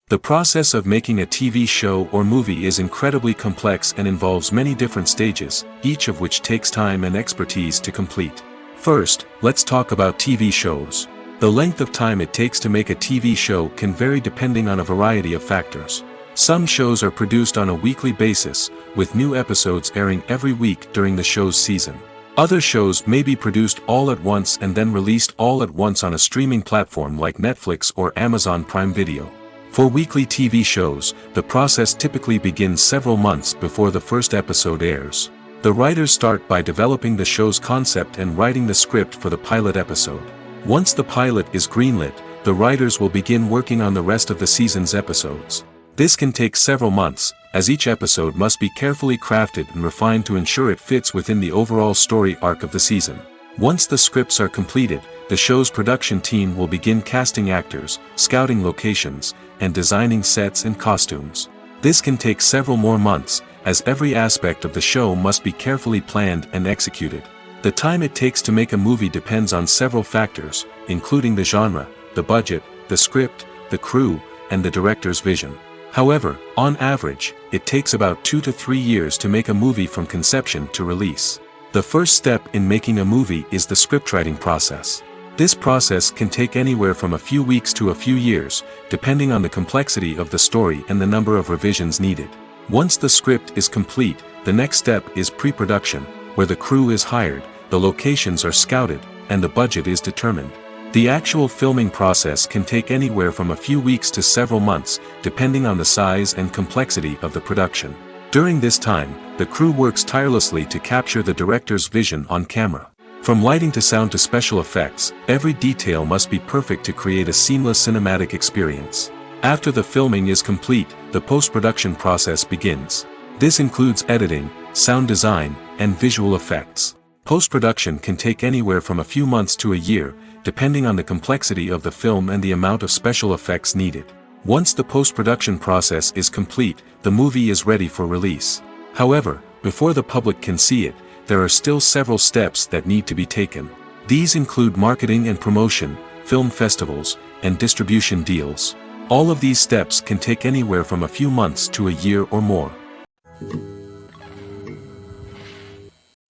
The process of making a TV show or movie is incredibly complex and involves many different stages, each of which takes time and expertise to complete. First, let's talk about TV shows. The length of time it takes to make a TV show can vary depending on a variety of factors. Some shows are produced on a weekly basis, with new episodes airing every week during the show's season. Other shows may be produced all at once and then released all at once on a streaming platform like Netflix or Amazon Prime Video. For weekly TV shows, the process typically begins several months before the first episode airs. The writers start by developing the show's concept and writing the script for the pilot episode. Once the pilot is greenlit, the writers will begin working on the rest of the season's episodes. This can take several months, as each episode must be carefully crafted and refined to ensure it fits within the overall story arc of the season. Once the scripts are completed, the show's production team will begin casting actors, scouting locations, and designing sets and costumes. This can take several more months, as every aspect of the show must be carefully planned and executed. The time it takes to make a movie depends on several factors, including the genre, the budget, the script, the crew, and the director's vision. However, on average, it takes about 2 to 3 years to make a movie from conception to release. The first step in making a movie is the scriptwriting process. This process can take anywhere from a few weeks to a few years, depending on the complexity of the story and the number of revisions needed. Once the script is complete, the next step is pre-production, where the crew is hired, the locations are scouted, and the budget is determined. The actual filming process can take anywhere from a few weeks to several months, depending on the size and complexity of the production. During this time, the crew works tirelessly to capture the director's vision on camera. From lighting to sound to special effects, every detail must be perfect to create a seamless cinematic experience. After the filming is complete, the post-production process begins. This includes editing, sound design, and visual effects. Post-production can take anywhere from a few months to a year, depending on the complexity of the film and the amount of special effects needed. Once the post-production process is complete, the movie is ready for release. However, before the public can see it, there are still several steps that need to be taken. These include marketing and promotion, film festivals, and distribution deals. All of these steps can take anywhere from a few months to a year or more.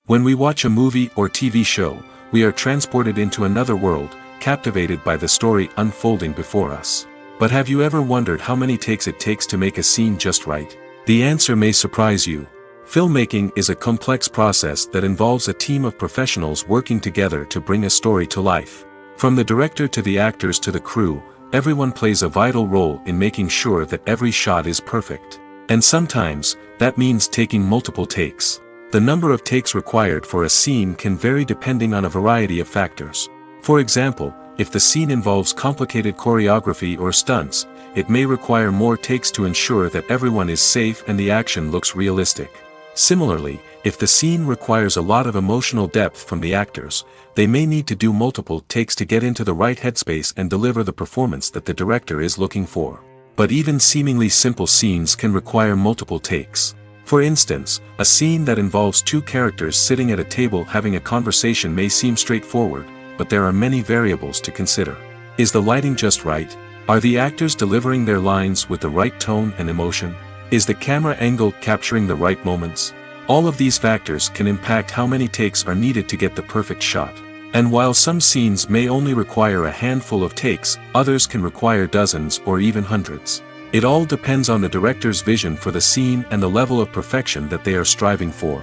When we watch a movie or TV show, we are transported into another world, captivated by the story unfolding before us. But have you ever wondered how many takes it takes to make a scene just right? The answer may surprise you. Filmmaking is a complex process that involves a team of professionals working together to bring a story to life. From the director to the actors to the crew, everyone plays a vital role in making sure that every shot is perfect. And sometimes, that means taking multiple takes. The number of takes required for a scene can vary depending on a variety of factors. For example, if the scene involves complicated choreography or stunts, it may require more takes to ensure that everyone is safe and the action looks realistic. Similarly, if the scene requires a lot of emotional depth from the actors, they may need to do multiple takes to get into the right headspace and deliver the performance that the director is looking for. But even seemingly simple scenes can require multiple takes. For instance, a scene that involves two characters sitting at a table having a conversation may seem straightforward, but there are many variables to consider. Is the lighting just right? Are the actors delivering their lines with the right tone and emotion? Is the camera angle capturing the right moments? All of these factors can impact how many takes are needed to get the perfect shot. And while some scenes may only require a handful of takes, others can require dozens or even hundreds. It all depends on the director's vision for the scene and the level of perfection that they are striving for.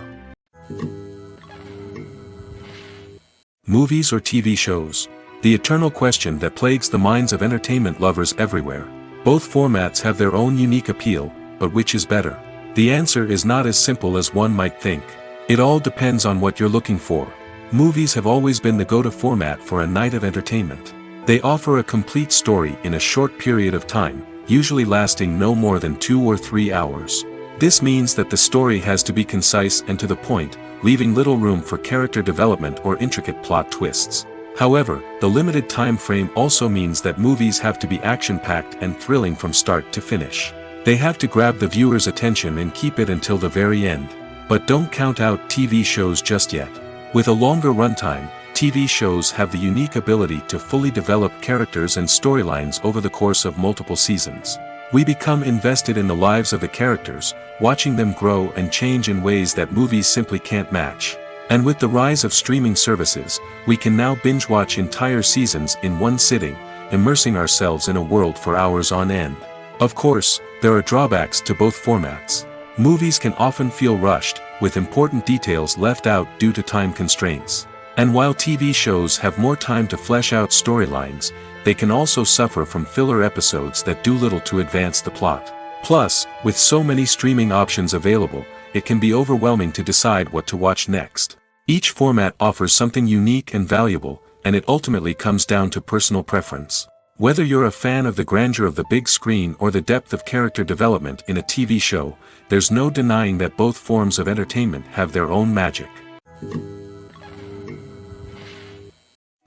Movies or TV shows? The eternal question that plagues the minds of entertainment lovers everywhere. Both formats have their own unique appeal, but which is better? The answer is not as simple as one might think. It all depends on what you're looking for. Movies have always been the go-to format for a night of entertainment. They offer a complete story in a short period of time, usually lasting no more than 2 or 3 hours. This means that the story has to be concise and to the point, leaving little room for character development or intricate plot twists. However, the limited time frame also means that movies have to be action-packed and thrilling from start to finish. They have to grab the viewer's attention and keep it until the very end. But don't count out TV shows just yet. With a longer runtime, TV shows have the unique ability to fully develop characters and storylines over the course of multiple seasons. We become invested in the lives of the characters, watching them grow and change in ways that movies simply can't match. And with the rise of streaming services, we can now binge-watch entire seasons in one sitting, immersing ourselves in a world for hours on end. Of course, there are drawbacks to both formats. Movies can often feel rushed, with important details left out due to time constraints. And while TV shows have more time to flesh out storylines, they can also suffer from filler episodes that do little to advance the plot. Plus, with so many streaming options available, it can be overwhelming to decide what to watch next. Each format offers something unique and valuable, and it ultimately comes down to personal preference. Whether you're a fan of the grandeur of the big screen or the depth of character development in a TV show, there's no denying that both forms of entertainment have their own magic.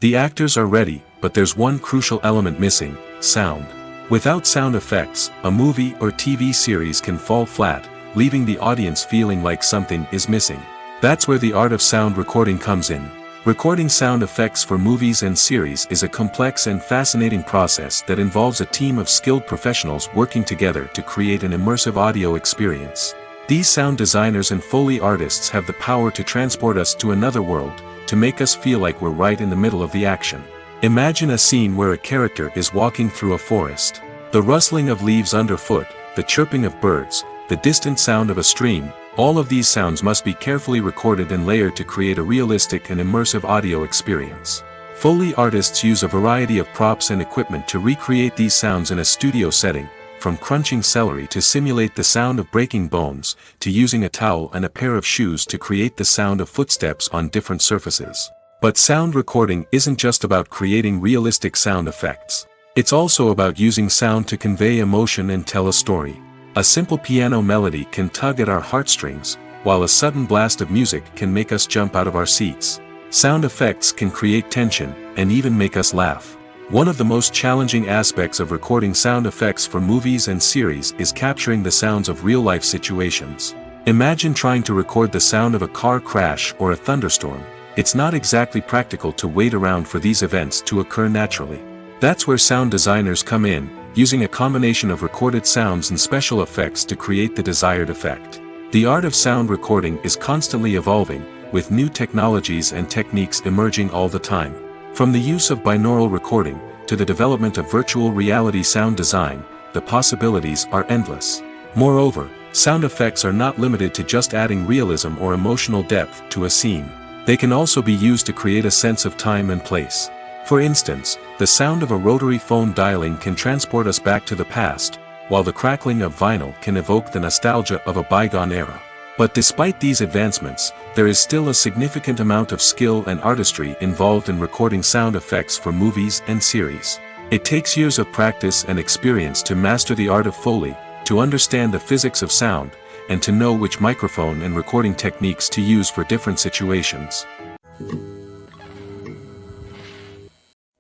The actors are ready, but there's one crucial element missing: sound. Without sound effects, a movie or TV series can fall flat, leaving the audience feeling like something is missing. That's where the art of sound recording comes in. Recording sound effects for movies and series is a complex and fascinating process that involves a team of skilled professionals working together to create an immersive audio experience. These sound designers and Foley artists have the power to transport us to another world, to make us feel like we're right in the middle of the action. Imagine a scene where a character is walking through a forest. The rustling of leaves underfoot, the chirping of birds, the distant sound of a stream, all of these sounds must be carefully recorded and layered to create a realistic and immersive audio experience. Foley artists use a variety of props and equipment to recreate these sounds in a studio setting, from crunching celery to simulate the sound of breaking bones, to using a towel and a pair of shoes to create the sound of footsteps on different surfaces. But sound recording isn't just about creating realistic sound effects. It's also about using sound to convey emotion and tell a story. A simple piano melody can tug at our heartstrings, while a sudden blast of music can make us jump out of our seats. Sound effects can create tension, and even make us laugh. One of the most challenging aspects of recording sound effects for movies and series is capturing the sounds of real-life situations. Imagine trying to record the sound of a car crash or a thunderstorm. It's not exactly practical to wait around for these events to occur naturally. That's where sound designers come in, using a combination of recorded sounds and special effects to create the desired effect. The art of sound recording is constantly evolving, with new technologies and techniques emerging all the time. From the use of binaural recording, to the development of virtual reality sound design, the possibilities are endless. Moreover, sound effects are not limited to just adding realism or emotional depth to a scene. They can also be used to create a sense of time and place. For instance, the sound of a rotary phone dialing can transport us back to the past, while the crackling of vinyl can evoke the nostalgia of a bygone era. But despite these advancements, there is still a significant amount of skill and artistry involved in recording sound effects for movies and series. It takes years of practice and experience to master the art of Foley, to understand the physics of sound, and to know which microphone and recording techniques to use for different situations.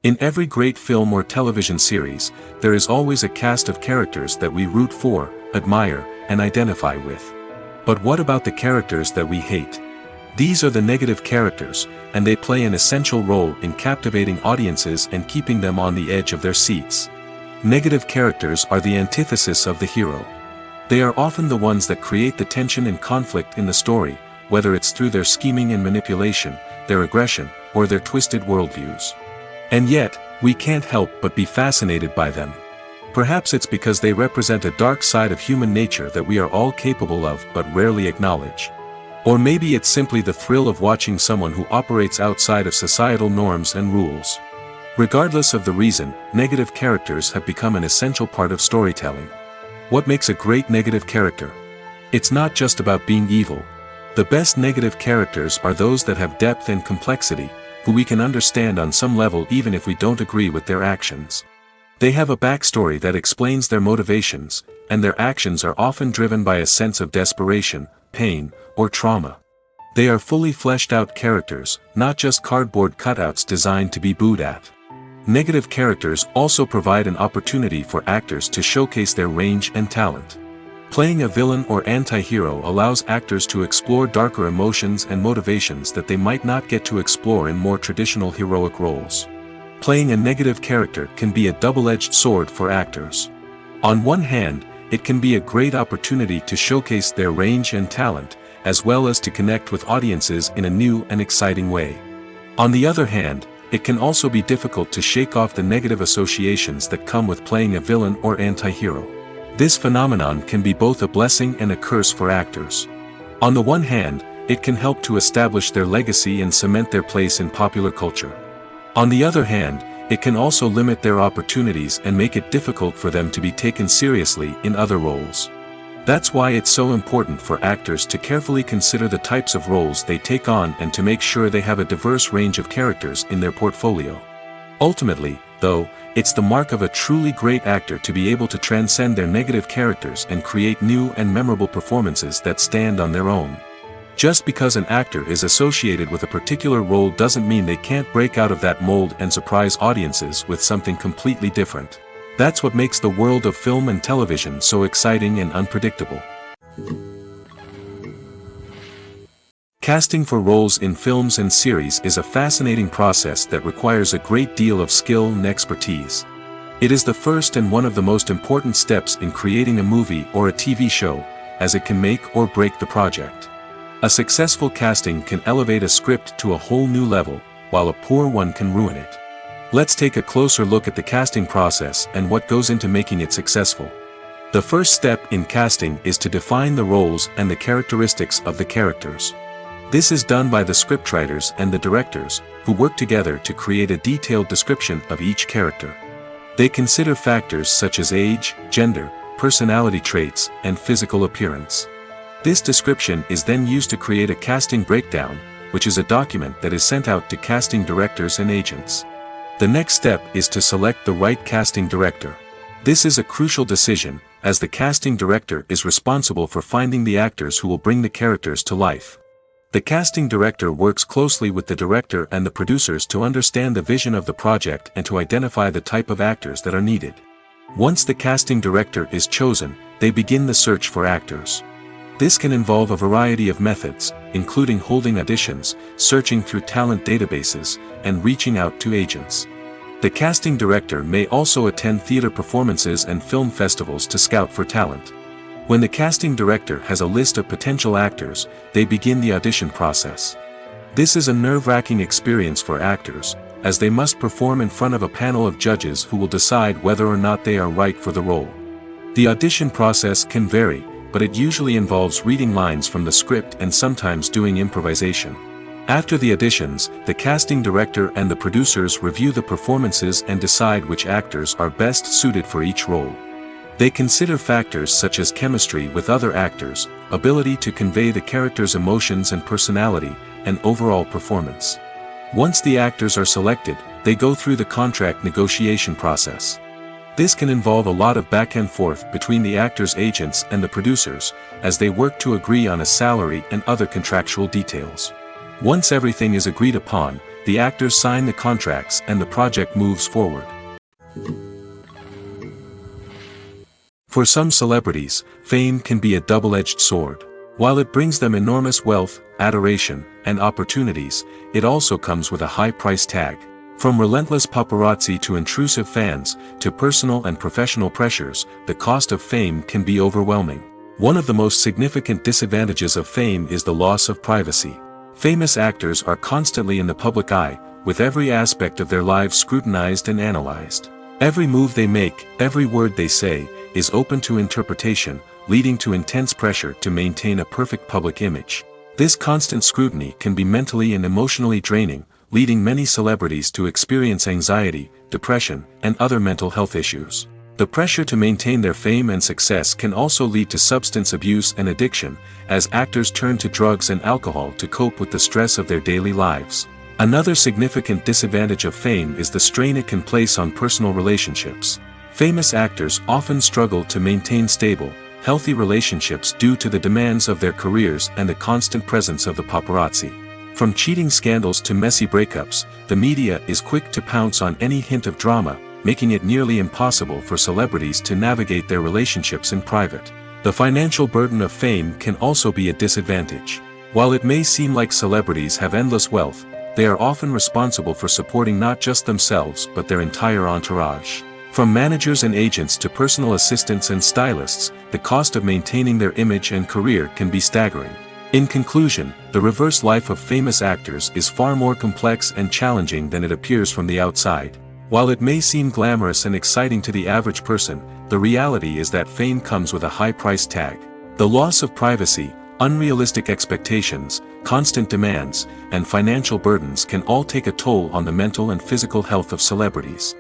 In every great film or television series, there is always a cast of characters that we root for, admire, and identify with. But what about the characters that we hate? These are the negative characters, and they play an essential role in captivating audiences and keeping them on the edge of their seats. Negative characters are the antithesis of the hero. They are often the ones that create the tension and conflict in the story, whether it's through their scheming and manipulation, their aggression, or their twisted worldviews. And yet, we can't help but be fascinated by them. Perhaps it's because they represent a dark side of human nature that we are all capable of but rarely acknowledge. Or maybe it's simply the thrill of watching someone who operates outside of societal norms and rules. Regardless of the reason, negative characters have become an essential part of storytelling. What makes a great negative character? It's not just about being evil. The best negative characters are those that have depth and complexity, who we can understand on some level even if we don't agree with their actions. They have a backstory that explains their motivations, and their actions are often driven by a sense of desperation, pain, or trauma. They are fully fleshed out characters, not just cardboard cutouts designed to be booed at. Negative characters also provide an opportunity for actors to showcase their range and talent. Playing a villain or anti-hero allows actors to explore darker emotions and motivations that they might not get to explore in more traditional heroic roles. Playing a negative character can be a double-edged sword for actors. On one hand, it can be a great opportunity to showcase their range and talent, as well as to connect with audiences in a new and exciting way. On the other hand, it can also be difficult to shake off the negative associations that come with playing a villain or anti-hero. This phenomenon can be both a blessing and a curse for actors. On the one hand, it can help to establish their legacy and cement their place in popular culture. On the other hand, it can also limit their opportunities and make it difficult for them to be taken seriously in other roles. That's why it's so important for actors to carefully consider the types of roles they take on and to make sure they have a diverse range of characters in their portfolio. Ultimately, though, it's the mark of a truly great actor to be able to transcend their negative characters and create new and memorable performances that stand on their own. Just because an actor is associated with a particular role doesn't mean they can't break out of that mold and surprise audiences with something completely different. That's what makes the world of film and television so exciting and unpredictable. Casting for roles in films and series is a fascinating process that requires a great deal of skill and expertise. It is the first and one of the most important steps in creating a movie or a TV show, as it can make or break the project. A successful casting can elevate a script to a whole new level, while a poor one can ruin it. Let's take a closer look at the casting process and what goes into making it successful. The first step in casting is to define the roles and the characteristics of the characters. This is done by the scriptwriters and the directors, who work together to create a detailed description of each character. They consider factors such as age, gender, personality traits, and physical appearance. This description is then used to create a casting breakdown, which is a document that is sent out to casting directors and agents. The next step is to select the right casting director. This is a crucial decision, as the casting director is responsible for finding the actors who will bring the characters to life. The casting director works closely with the director and the producers to understand the vision of the project and to identify the type of actors that are needed. Once the casting director is chosen, they begin the search for actors. This can involve a variety of methods, including holding auditions, searching through talent databases, and reaching out to agents. The casting director may also attend theater performances and film festivals to scout for talent. When the casting director has a list of potential actors, they begin the audition process. This is a nerve-wracking experience for actors, as they must perform in front of a panel of judges who will decide whether or not they are right for the role. The audition process can vary, but it usually involves reading lines from the script and sometimes doing improvisation. After the auditions, the casting director and the producers review the performances and decide which actors are best suited for each role. They consider factors such as chemistry with other actors, ability to convey the character's emotions and personality, and overall performance. Once the actors are selected, they go through the contract negotiation process. This can involve a lot of back and forth between the actors' agents and the producers, as they work to agree on a salary and other contractual details. Once everything is agreed upon, the actors sign the contracts and the project moves forward. For some celebrities, fame can be a double-edged sword. While it brings them enormous wealth, adoration, and opportunities, it also comes with a high price tag. From relentless paparazzi to intrusive fans, to personal and professional pressures, the cost of fame can be overwhelming. One of the most significant disadvantages of fame is the loss of privacy. Famous actors are constantly in the public eye, with every aspect of their lives scrutinized and analyzed. Every move they make, every word they say, is open to interpretation, leading to intense pressure to maintain a perfect public image. This constant scrutiny can be mentally and emotionally draining, leading many celebrities to experience anxiety, depression, and other mental health issues. The pressure to maintain their fame and success can also lead to substance abuse and addiction, as actors turn to drugs and alcohol to cope with the stress of their daily lives. Another significant disadvantage of fame is the strain it can place on personal relationships. Famous actors often struggle to maintain stable, healthy relationships due to the demands of their careers and the constant presence of the paparazzi. From cheating scandals to messy breakups, the media is quick to pounce on any hint of drama, making it nearly impossible for celebrities to navigate their relationships in private. The financial burden of fame can also be a disadvantage. While it may seem like celebrities have endless wealth, they are often responsible for supporting not just themselves but their entire entourage. From managers and agents to personal assistants and stylists, the cost of maintaining their image and career can be staggering. In conclusion, the reverse life of famous actors is far more complex and challenging than it appears from the outside. While it may seem glamorous and exciting to the average person, the reality is that fame comes with a high price tag. The loss of privacy, unrealistic expectations, constant demands, and financial burdens can all take a toll on the mental and physical health of celebrities.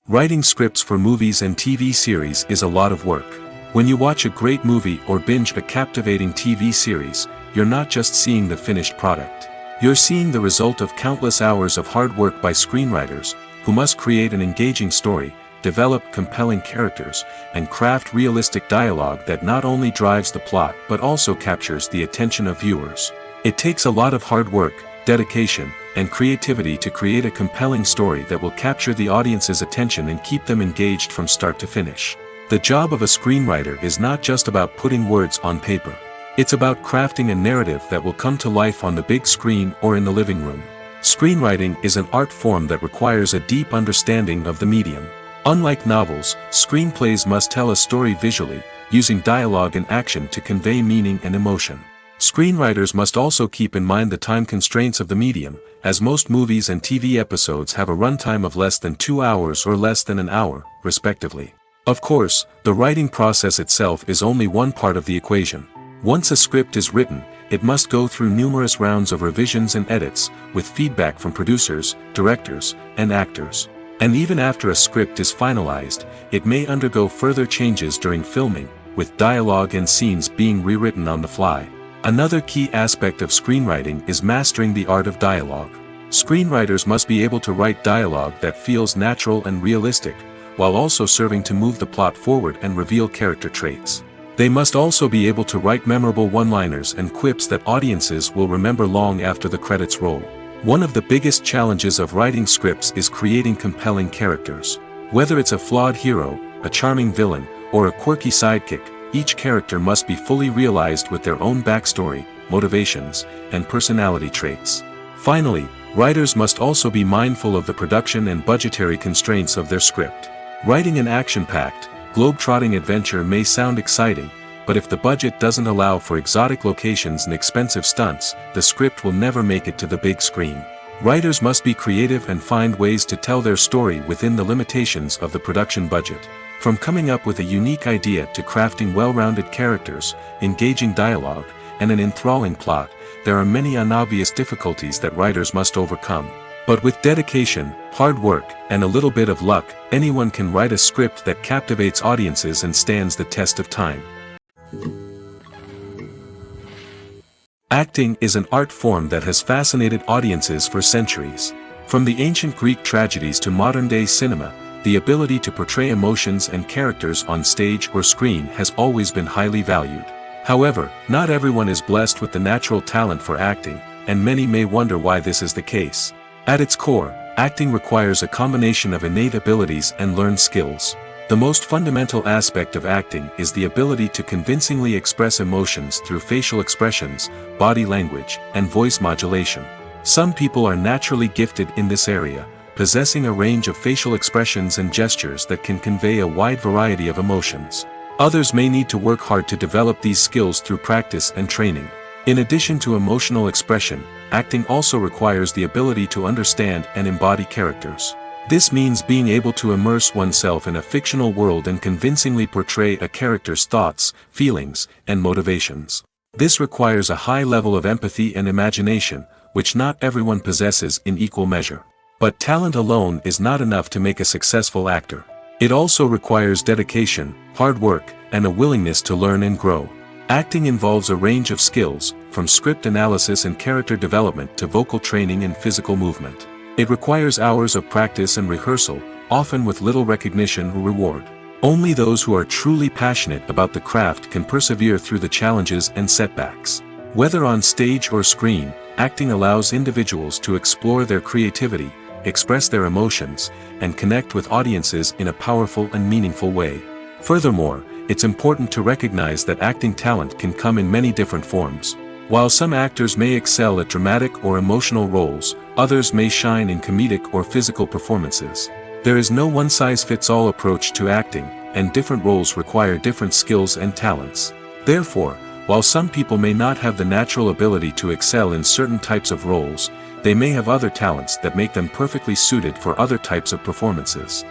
Writing scripts for movies and TV series is a lot of work. When you watch a great movie or binge a captivating TV series, you're not just seeing the finished product. You're seeing the result of countless hours of hard work by screenwriters, who must create an engaging story, develop compelling characters, and craft realistic dialogue that not only drives the plot but also captures the attention of viewers. It takes a lot of hard work, dedication, and creativity to create a compelling story that will capture the audience's attention and keep them engaged from start to finish. The job of a screenwriter is not just about putting words on paper. It's about crafting a narrative that will come to life on the big screen or in the living room. Screenwriting is an art form that requires a deep understanding of the medium. Unlike novels, screenplays must tell a story visually, using dialogue and action to convey meaning and emotion. Screenwriters must also keep in mind the time constraints of the medium, as most movies and TV episodes have a runtime of less than 2 hours or less than an hour, respectively. Of course, the writing process itself is only one part of the equation. Once a script is written, it must go through numerous rounds of revisions and edits, with feedback from producers, directors, and actors. And even after a script is finalized, it may undergo further changes during filming, with dialogue and scenes being rewritten on the fly. Another key aspect of screenwriting is mastering the art of dialogue. Screenwriters must be able to write dialogue that feels natural and realistic, while also serving to move the plot forward and reveal character traits. They must also be able to write memorable one-liners and quips that audiences will remember long after the credits roll. One of the biggest challenges of writing scripts is creating compelling characters. Whether it's a flawed hero, a charming villain, or a quirky sidekick, each character must be fully realized with their own backstory, motivations, and personality traits. Finally, writers must also be mindful of the production and budgetary constraints of their script. Writing an action-packed, globe-trotting adventure may sound exciting, but if the budget doesn't allow for exotic locations and expensive stunts, the script will never make it to the big screen. Writers must be creative and find ways to tell their story within the limitations of the production budget. From coming up with a unique idea to crafting well-rounded characters, engaging dialogue, and an enthralling plot, there are many unobvious difficulties that writers must overcome. But with dedication, hard work, and a little bit of luck, anyone can write a script that captivates audiences and stands the test of time. Acting is an art form that has fascinated audiences for centuries. From the ancient Greek tragedies to modern-day cinema, the ability to portray emotions and characters on stage or screen has always been highly valued. However, not everyone is blessed with the natural talent for acting, and many may wonder why this is the case. At its core, acting requires a combination of innate abilities and learned skills. The most fundamental aspect of acting is the ability to convincingly express emotions through facial expressions, body language, and voice modulation. Some people are naturally gifted in this area, possessing a range of facial expressions and gestures that can convey a wide variety of emotions. Others may need to work hard to develop these skills through practice and training. In addition to emotional expression, acting also requires the ability to understand and embody characters. This means being able to immerse oneself in a fictional world and convincingly portray a character's thoughts, feelings, and motivations. This requires a high level of empathy and imagination, which not everyone possesses in equal measure. But talent alone is not enough to make a successful actor. It also requires dedication, hard work, and a willingness to learn and grow. Acting involves a range of skills, from script analysis and character development to vocal training and physical movement. It requires hours of practice and rehearsal, often with little recognition or reward. Only those who are truly passionate about the craft can persevere through the challenges and setbacks. Whether on stage or screen, acting allows individuals to explore their creativity, express their emotions, and connect with audiences in a powerful and meaningful way. Furthermore, it's important to recognize that acting talent can come in many different forms. While some actors may excel at dramatic or emotional roles, others may shine in comedic or physical performances. There is no one-size-fits-all approach to acting, and different roles require different skills and talents. Therefore, while some people may not have the natural ability to excel in certain types of roles, they may have other talents that make them perfectly suited for other types of performances.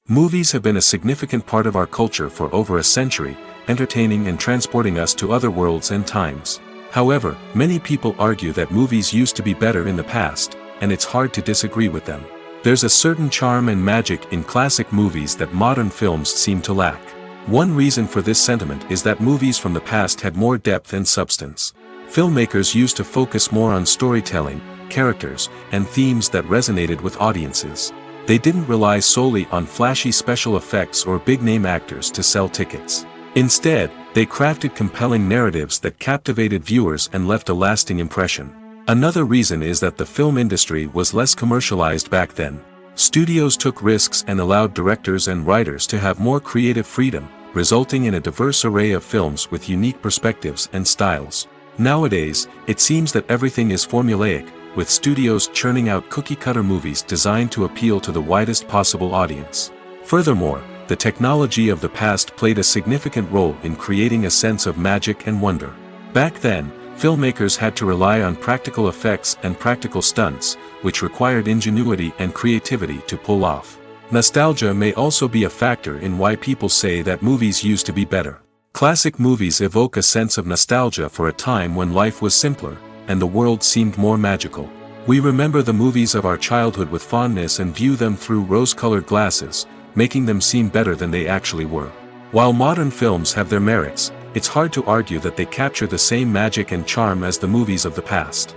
Movies have been a significant part of our culture for over a century, entertaining and transporting us to other worlds and times. However, many people argue that movies used to be better in the past, and it's hard to disagree with them. There's a certain charm and magic in classic movies that modern films seem to lack. One reason for this sentiment is that movies from the past had more depth and substance. Filmmakers used to focus more on storytelling, characters, and themes that resonated with audiences. They didn't rely solely on flashy special effects or big-name actors to sell tickets. Instead, they crafted compelling narratives that captivated viewers and left a lasting impression. Another reason is that the film industry was less commercialized back then. Studios took risks and allowed directors and writers to have more creative freedom, resulting in a diverse array of films with unique perspectives and styles. Nowadays, it seems that everything is formulaic, with studios churning out cookie-cutter movies designed to appeal to the widest possible audience. Furthermore, the technology of the past played a significant role in creating a sense of magic and wonder. Back then, filmmakers had to rely on practical effects and practical stunts, which required ingenuity and creativity to pull off. Nostalgia may also be a factor in why people say that movies used to be better. Classic movies evoke a sense of nostalgia for a time when life was simpler, and the world seemed more magical. We remember the movies of our childhood with fondness and view them through rose-colored glasses, making them seem better than they actually were. While modern films have their merits, it's hard to argue that they capture the same magic and charm as the movies of the past.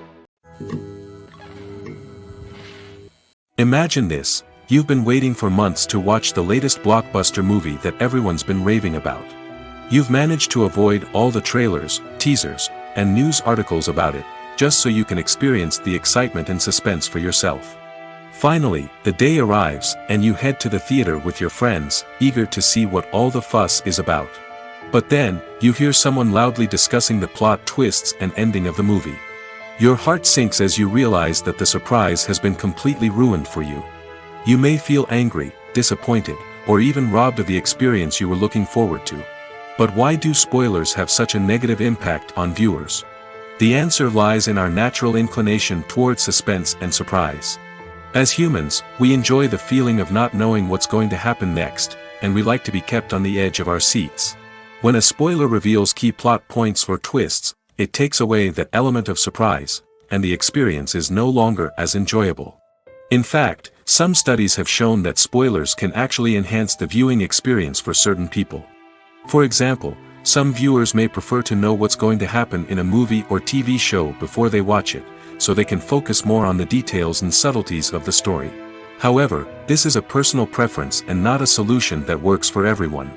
Imagine this: you've been waiting for months to watch the latest blockbuster movie that everyone's been raving about. You've managed to avoid all the trailers, teasers, and news articles about it, just so you can experience the excitement and suspense for yourself. Finally, the day arrives, and you head to the theater with your friends, eager to see what all the fuss is about. But then, you hear someone loudly discussing the plot twists and ending of the movie. Your heart sinks as you realize that the surprise has been completely ruined for you. You may feel angry, disappointed, or even robbed of the experience you were looking forward to. But why do spoilers have such a negative impact on viewers? The answer lies in our natural inclination toward suspense and surprise. As humans, we enjoy the feeling of not knowing what's going to happen next, and we like to be kept on the edge of our seats. When a spoiler reveals key plot points or twists, it takes away that element of surprise, and the experience is no longer as enjoyable. In fact, some studies have shown that spoilers can actually enhance the viewing experience for certain people. For example, some viewers may prefer to know what's going to happen in a movie or TV show before they watch it, so they can focus more on the details and subtleties of the story. However, this is a personal preference and not a solution that works for everyone.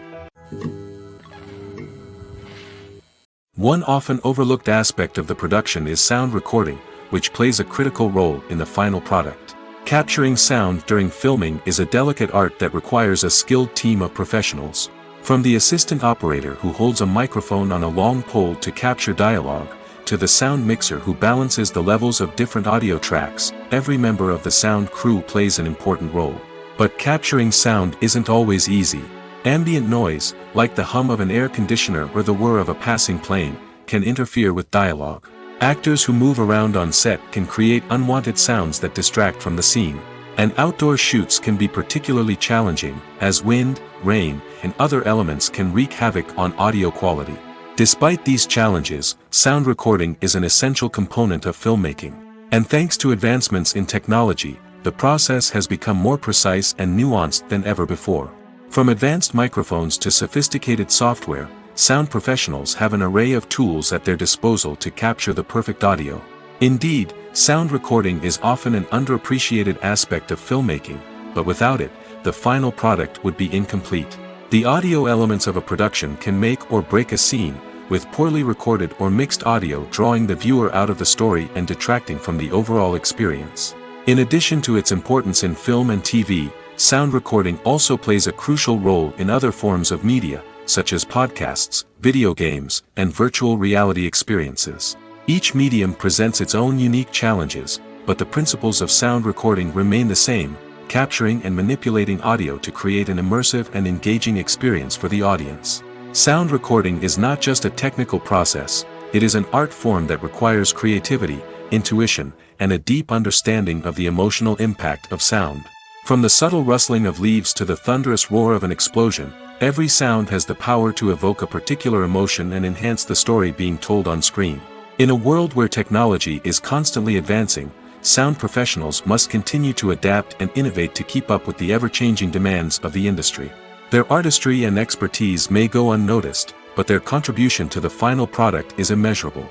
One often overlooked aspect of the production is sound recording, which plays a critical role in the final product. Capturing sound during filming is a delicate art that requires a skilled team of professionals. From the assistant operator who holds a microphone on a long pole to capture dialogue, to the sound mixer who balances the levels of different audio tracks, every member of the sound crew plays an important role. But capturing sound isn't always easy. Ambient noise, like the hum of an air conditioner or the whir of a passing plane, can interfere with dialogue. Actors who move around on set can create unwanted sounds that distract from the scene. And outdoor shoots can be particularly challenging, as wind, rain, and other elements can wreak havoc on audio quality. Despite these challenges, sound recording is an essential component of filmmaking. And thanks to advancements in technology, the process has become more precise and nuanced than ever before. From advanced microphones to sophisticated software, sound professionals have an array of tools at their disposal to capture the perfect audio. Indeed, sound recording is often an underappreciated aspect of filmmaking, but without it, the final product would be incomplete. The audio elements of a production can make or break a scene, with poorly recorded or mixed audio drawing the viewer out of the story and detracting from the overall experience. In addition to its importance in film and TV, sound recording also plays a crucial role in other forms of media, such as podcasts, video games, and virtual reality experiences. Each medium presents its own unique challenges, but the principles of sound recording remain the same, capturing and manipulating audio to create an immersive and engaging experience for the audience. Sound recording is not just a technical process, it is an art form that requires creativity, intuition, and a deep understanding of the emotional impact of sound. From the subtle rustling of leaves to the thunderous roar of an explosion, every sound has the power to evoke a particular emotion and enhance the story being told on screen. In a world where technology is constantly advancing, sound professionals must continue to adapt and innovate to keep up with the ever-changing demands of the industry. Their artistry and expertise may go unnoticed, but their contribution to the final product is immeasurable.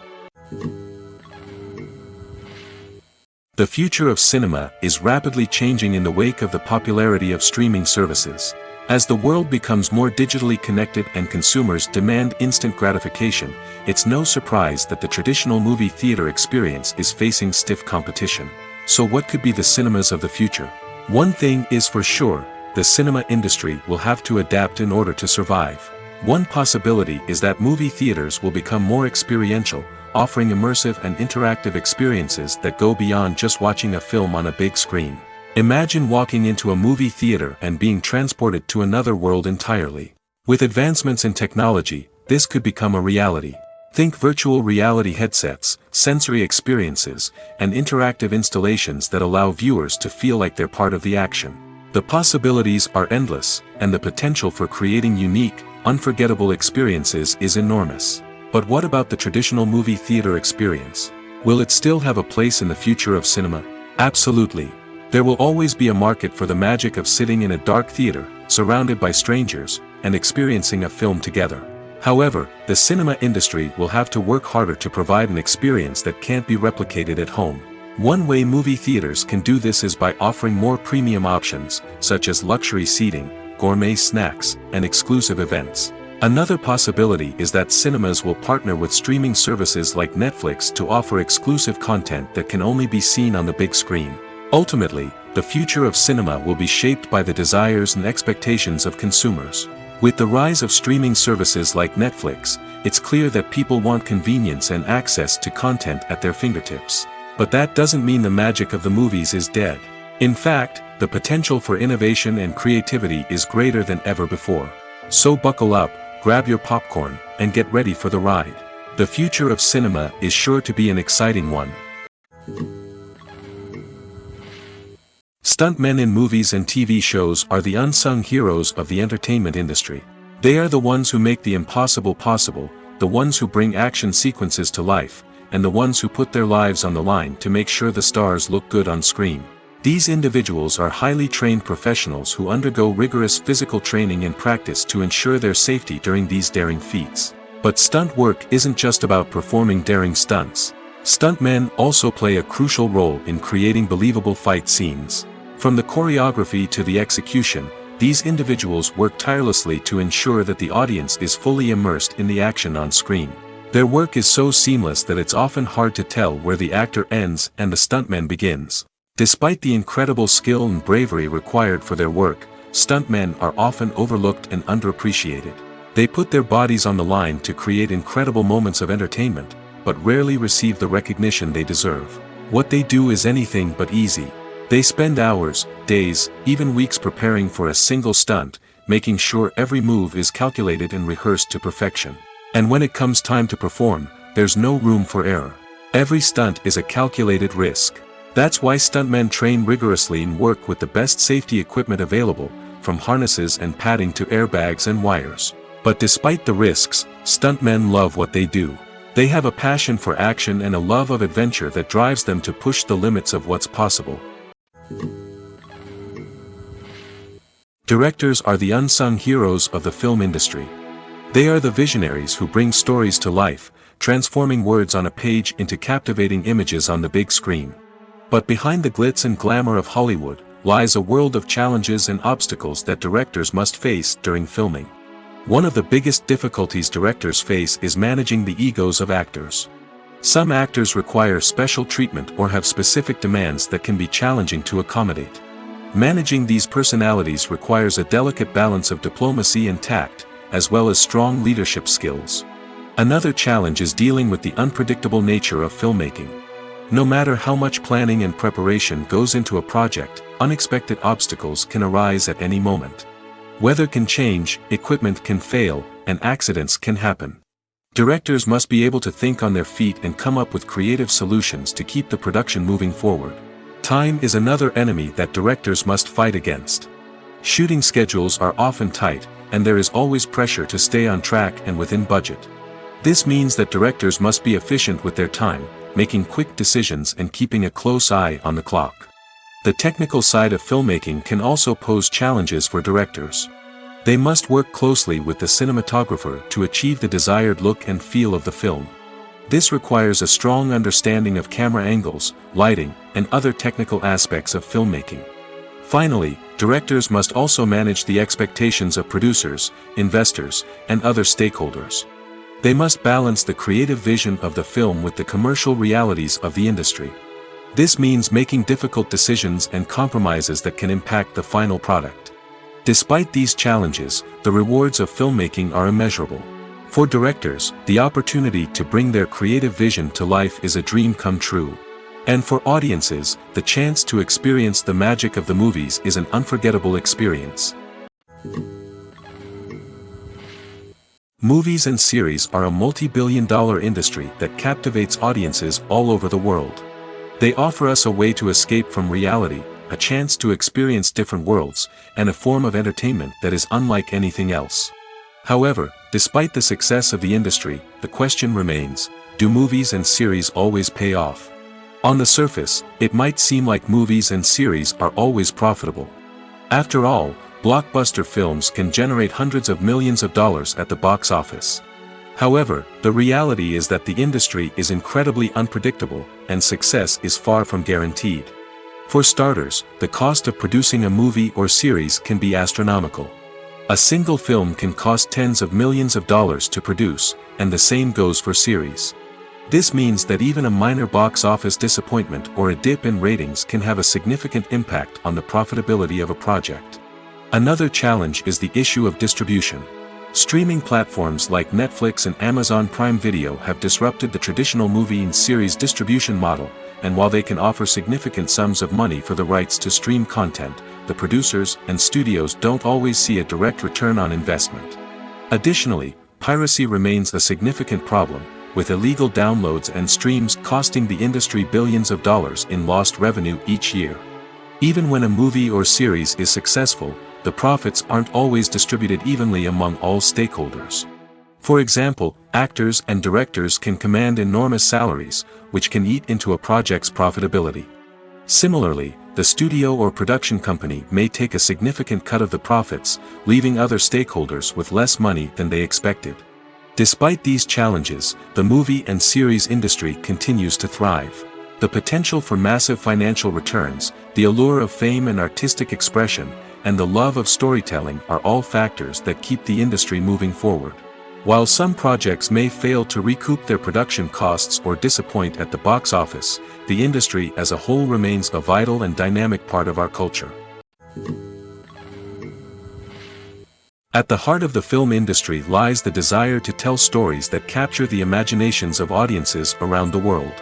The future of cinema is rapidly changing in the wake of the popularity of streaming services. As the world becomes more digitally connected and consumers demand instant gratification, it's no surprise that the traditional movie theater experience is facing stiff competition. So what could be the cinemas of the future? One thing is for sure, the cinema industry will have to adapt in order to survive. One possibility is that movie theaters will become more experiential, offering immersive and interactive experiences that go beyond just watching a film on a big screen. Imagine walking into a movie theater and being transported to another world entirely. With advancements in technology, this could become a reality. Think virtual reality headsets, sensory experiences, and interactive installations that allow viewers to feel like they're part of the action. The possibilities are endless, and the potential for creating unique, unforgettable experiences is enormous. But what about the traditional movie theater experience? Will it still have a place in the future of cinema? Absolutely. There will always be a market for the magic of sitting in a dark theater, surrounded by strangers, and experiencing a film together. However, the cinema industry will have to work harder to provide an experience that can't be replicated at home. One way movie theaters can do this is by offering more premium options, such as luxury seating, gourmet snacks, and exclusive events. Another possibility is that cinemas will partner with streaming services like Netflix to offer exclusive content that can only be seen on the big screen. Ultimately, the future of cinema will be shaped by the desires and expectations of consumers. With the rise of streaming services like Netflix, it's clear that people want convenience and access to content at their fingertips. But that doesn't mean the magic of the movies is dead. In fact, the potential for innovation and creativity is greater than ever before. So buckle up, grab your popcorn, and get ready for the ride. The future of cinema is sure to be an exciting one. Stuntmen in movies and TV shows are the unsung heroes of the entertainment industry. They are the ones who make the impossible possible, the ones who bring action sequences to life, and the ones who put their lives on the line to make sure the stars look good on screen. These individuals are highly trained professionals who undergo rigorous physical training and practice to ensure their safety during these daring feats. But stunt work isn't just about performing daring stunts. Stuntmen also play a crucial role in creating believable fight scenes. From the choreography to the execution, these individuals work tirelessly to ensure that the audience is fully immersed in the action on screen. Their work is so seamless that it's often hard to tell where the actor ends and the stuntman begins. Despite the incredible skill and bravery required for their work, stuntmen are often overlooked and underappreciated. They put their bodies on the line to create incredible moments of entertainment, but rarely receive the recognition they deserve. What they do is anything but easy. They spend hours, days, even weeks preparing for a single stunt, making sure every move is calculated and rehearsed to perfection. And when it comes time to perform, there's no room for error. Every stunt is a calculated risk. That's why stuntmen train rigorously and work with the best safety equipment available, from harnesses and padding to airbags and wires. But despite the risks, stuntmen love what they do. They have a passion for action and a love of adventure that drives them to push the limits of what's possible. Directors are the unsung heroes of the film industry. They are the visionaries who bring stories to life, transforming words on a page into captivating images on the big screen. But behind the glitz and glamour of Hollywood, lies a world of challenges and obstacles that directors must face during filming. One of the biggest difficulties directors face is managing the egos of actors. Some actors require special treatment or have specific demands that can be challenging to accommodate. Managing these personalities requires a delicate balance of diplomacy and tact, as well as strong leadership skills. Another challenge is dealing with the unpredictable nature of filmmaking. No matter how much planning and preparation goes into a project, unexpected obstacles can arise at any moment. Weather can change, equipment can fail, and accidents can happen. Directors must be able to think on their feet and come up with creative solutions to keep the production moving forward. Time is another enemy that directors must fight against. Shooting schedules are often tight, and there is always pressure to stay on track and within budget. This means that directors must be efficient with their time, making quick decisions and keeping a close eye on the clock. The technical side of filmmaking can also pose challenges for directors. They must work closely with the cinematographer to achieve the desired look and feel of the film. This requires a strong understanding of camera angles, lighting, and other technical aspects of filmmaking. Finally, directors must also manage the expectations of producers, investors, and other stakeholders. They must balance the creative vision of the film with the commercial realities of the industry. This means making difficult decisions and compromises that can impact the final product. Despite these challenges, the rewards of filmmaking are immeasurable. For directors, the opportunity to bring their creative vision to life is a dream come true. And for audiences, the chance to experience the magic of the movies is an unforgettable experience. Movies and series are a multi-billion-dollar industry that captivates audiences all over the world. They offer us a way to escape from reality, a chance to experience different worlds, and a form of entertainment that is unlike anything else. However, despite the success of the industry, the question remains, do movies and series always pay off? On the surface, it might seem like movies and series are always profitable. After all, blockbuster films can generate hundreds of millions of dollars at the box office. However, the reality is that the industry is incredibly unpredictable, and success is far from guaranteed. For starters, the cost of producing a movie or series can be astronomical. A single film can cost tens of millions of dollars to produce, and the same goes for series. This means that even a minor box office disappointment or a dip in ratings can have a significant impact on the profitability of a project. Another challenge is the issue of distribution. Streaming platforms like Netflix and Amazon Prime Video have disrupted the traditional movie and series distribution model, and while they can offer significant sums of money for the rights to stream content, the producers and studios don't always see a direct return on investment. Additionally, piracy remains a significant problem, with illegal downloads and streams costing the industry billions of dollars in lost revenue each year. Even when a movie or series is successful, the profits aren't always distributed evenly among all stakeholders. For example, actors and directors can command enormous salaries, which can eat into a project's profitability. Similarly, the studio or production company may take a significant cut of the profits, leaving other stakeholders with less money than they expected. Despite these challenges, the movie and series industry continues to thrive. The potential for massive financial returns, the allure of fame and artistic expression, and the love of storytelling are all factors that keep the industry moving forward. While some projects may fail to recoup their production costs or disappoint at the box office, the industry as a whole remains a vital and dynamic part of our culture. At the heart of the film industry lies the desire to tell stories that capture the imaginations of audiences around the world.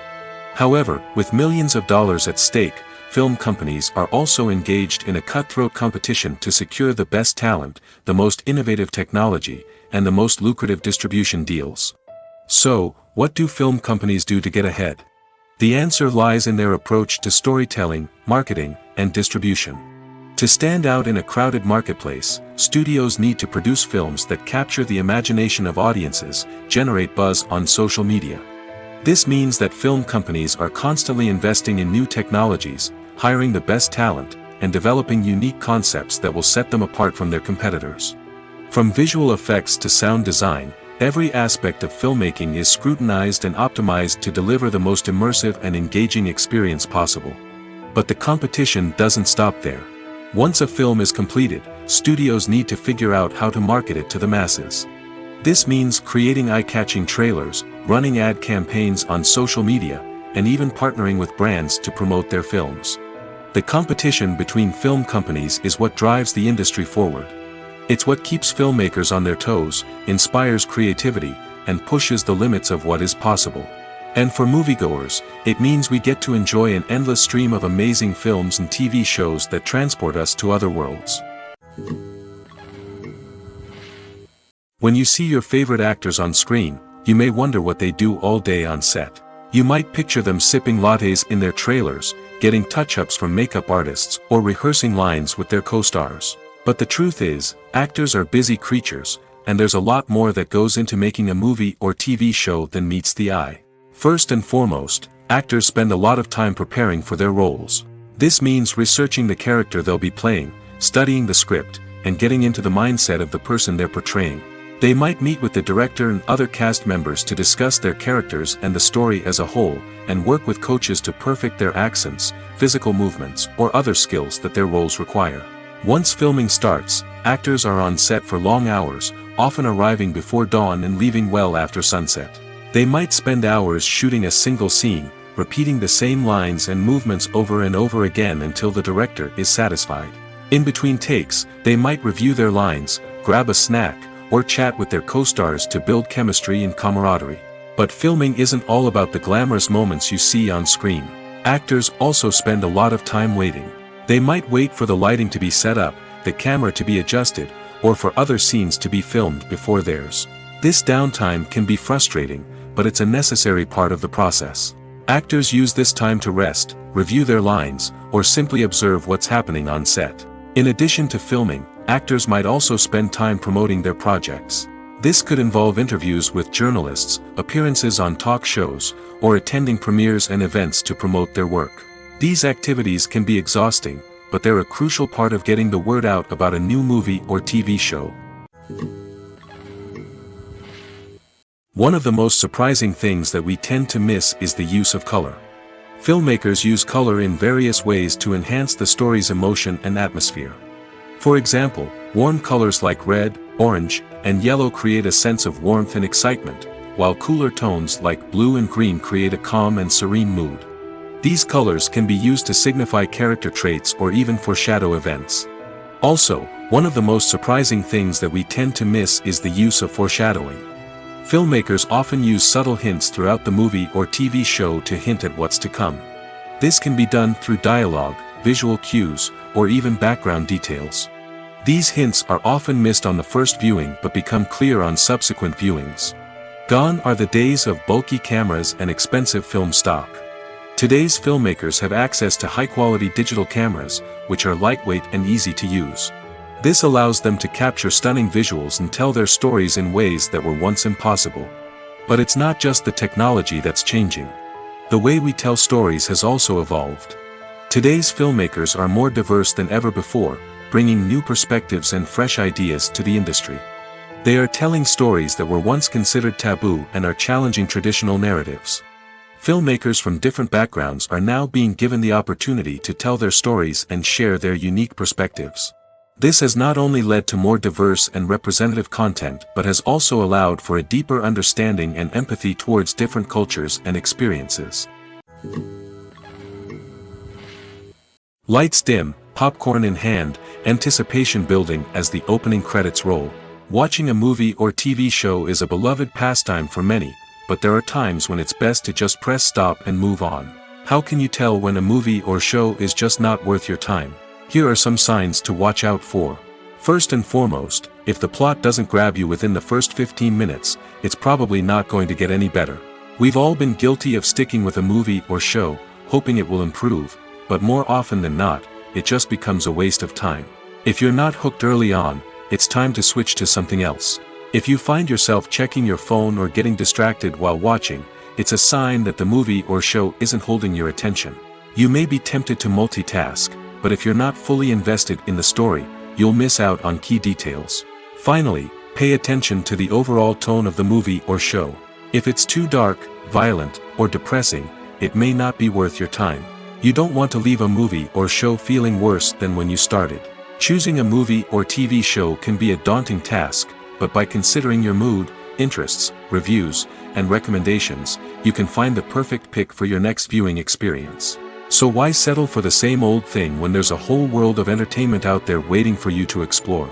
However, with millions of dollars at stake, film companies are also engaged in a cutthroat competition to secure the best talent, the most innovative technology, and the most lucrative distribution deals. So, what do film companies do to get ahead? The answer lies in their approach to storytelling, marketing, and distribution. To stand out in a crowded marketplace, studios need to produce films that capture the imagination of audiences, generate buzz on social media. This means that film companies are constantly investing in new technologies, hiring the best talent, and developing unique concepts that will set them apart from their competitors. From visual effects to sound design, every aspect of filmmaking is scrutinized and optimized to deliver the most immersive and engaging experience possible. But the competition doesn't stop there. Once a film is completed, studios need to figure out how to market it to the masses. This means creating eye-catching trailers, running ad campaigns on social media, and even partnering with brands to promote their films. The competition between film companies is what drives the industry forward. It's what keeps filmmakers on their toes, inspires creativity, and pushes the limits of what is possible. And for moviegoers, it means we get to enjoy an endless stream of amazing films and TV shows that transport us to other worlds. When you see your favorite actors on screen, you may wonder what they do all day on set. You might picture them sipping lattes in their trailers, getting touch-ups from makeup artists, or rehearsing lines with their co-stars. But the truth is, actors are busy creatures, and there's a lot more that goes into making a movie or TV show than meets the eye. First and foremost, actors spend a lot of time preparing for their roles. This means researching the character they'll be playing, studying the script, and getting into the mindset of the person they're portraying. They might meet with the director and other cast members to discuss their characters and the story as a whole, and work with coaches to perfect their accents, physical movements, or other skills that their roles require. Once filming starts, actors are on set for long hours, often arriving before dawn and leaving well after sunset. They might spend hours shooting a single scene, repeating the same lines and movements over and over again until the director is satisfied. In between takes, they might review their lines, grab a snack, or chat with their co-stars to build chemistry and camaraderie. But filming isn't all about the glamorous moments you see on screen. Actors also spend a lot of time waiting. They might wait for the lighting to be set up, the camera to be adjusted, or for other scenes to be filmed before theirs. This downtime can be frustrating, but it's a necessary part of the process. Actors use this time to rest, review their lines, or simply observe what's happening on set. In addition to filming, actors might also spend time promoting their projects. This could involve interviews with journalists, appearances on talk shows, or attending premieres and events to promote their work. These activities can be exhausting, but they're a crucial part of getting the word out about a new movie or TV show. One of the most surprising things that we tend to miss is the use of color. Filmmakers use color in various ways to enhance the story's emotion and atmosphere. For example, warm colors like red, orange, and yellow create a sense of warmth and excitement, while cooler tones like blue and green create a calm and serene mood. These colors can be used to signify character traits or even foreshadow events. Also, one of the most surprising things that we tend to miss is the use of foreshadowing. Filmmakers often use subtle hints throughout the movie or TV show to hint at what's to come. This can be done through dialogue, visual cues, or even background details. These hints are often missed on the first viewing but become clear on subsequent viewings. Gone are the days of bulky cameras and expensive film stock. Today's filmmakers have access to high-quality digital cameras, which are lightweight and easy to use. This allows them to capture stunning visuals and tell their stories in ways that were once impossible. But it's not just the technology that's changing. The way we tell stories has also evolved. Today's filmmakers are more diverse than ever before, bringing new perspectives and fresh ideas to the industry. They are telling stories that were once considered taboo and are challenging traditional narratives. Filmmakers from different backgrounds are now being given the opportunity to tell their stories and share their unique perspectives. This has not only led to more diverse and representative content but has also allowed for a deeper understanding and empathy towards different cultures and experiences. Lights dim, popcorn in hand, anticipation building as the opening credits roll. Watching a movie or TV show is a beloved pastime for many, but there are times when it's best to just press stop and move on. How can you tell when a movie or show is just not worth your time? Here are some signs to watch out for. First and foremost, if the plot doesn't grab you within the first 15 minutes, it's probably not going to get any better. We've all been guilty of sticking with a movie or show, hoping it will improve, but more often than not, it just becomes a waste of time. If you're not hooked early on, it's time to switch to something else. If you find yourself checking your phone or getting distracted while watching, it's a sign that the movie or show isn't holding your attention. You may be tempted to multitask, but if you're not fully invested in the story, you'll miss out on key details. Finally, pay attention to the overall tone of the movie or show. If it's too dark, violent, or depressing, it may not be worth your time. You don't want to leave a movie or show feeling worse than when you started. Choosing a movie or TV show can be a daunting task, but by considering your mood, interests, reviews, and recommendations, you can find the perfect pick for your next viewing experience. So why settle for the same old thing when there's a whole world of entertainment out there waiting for you to explore?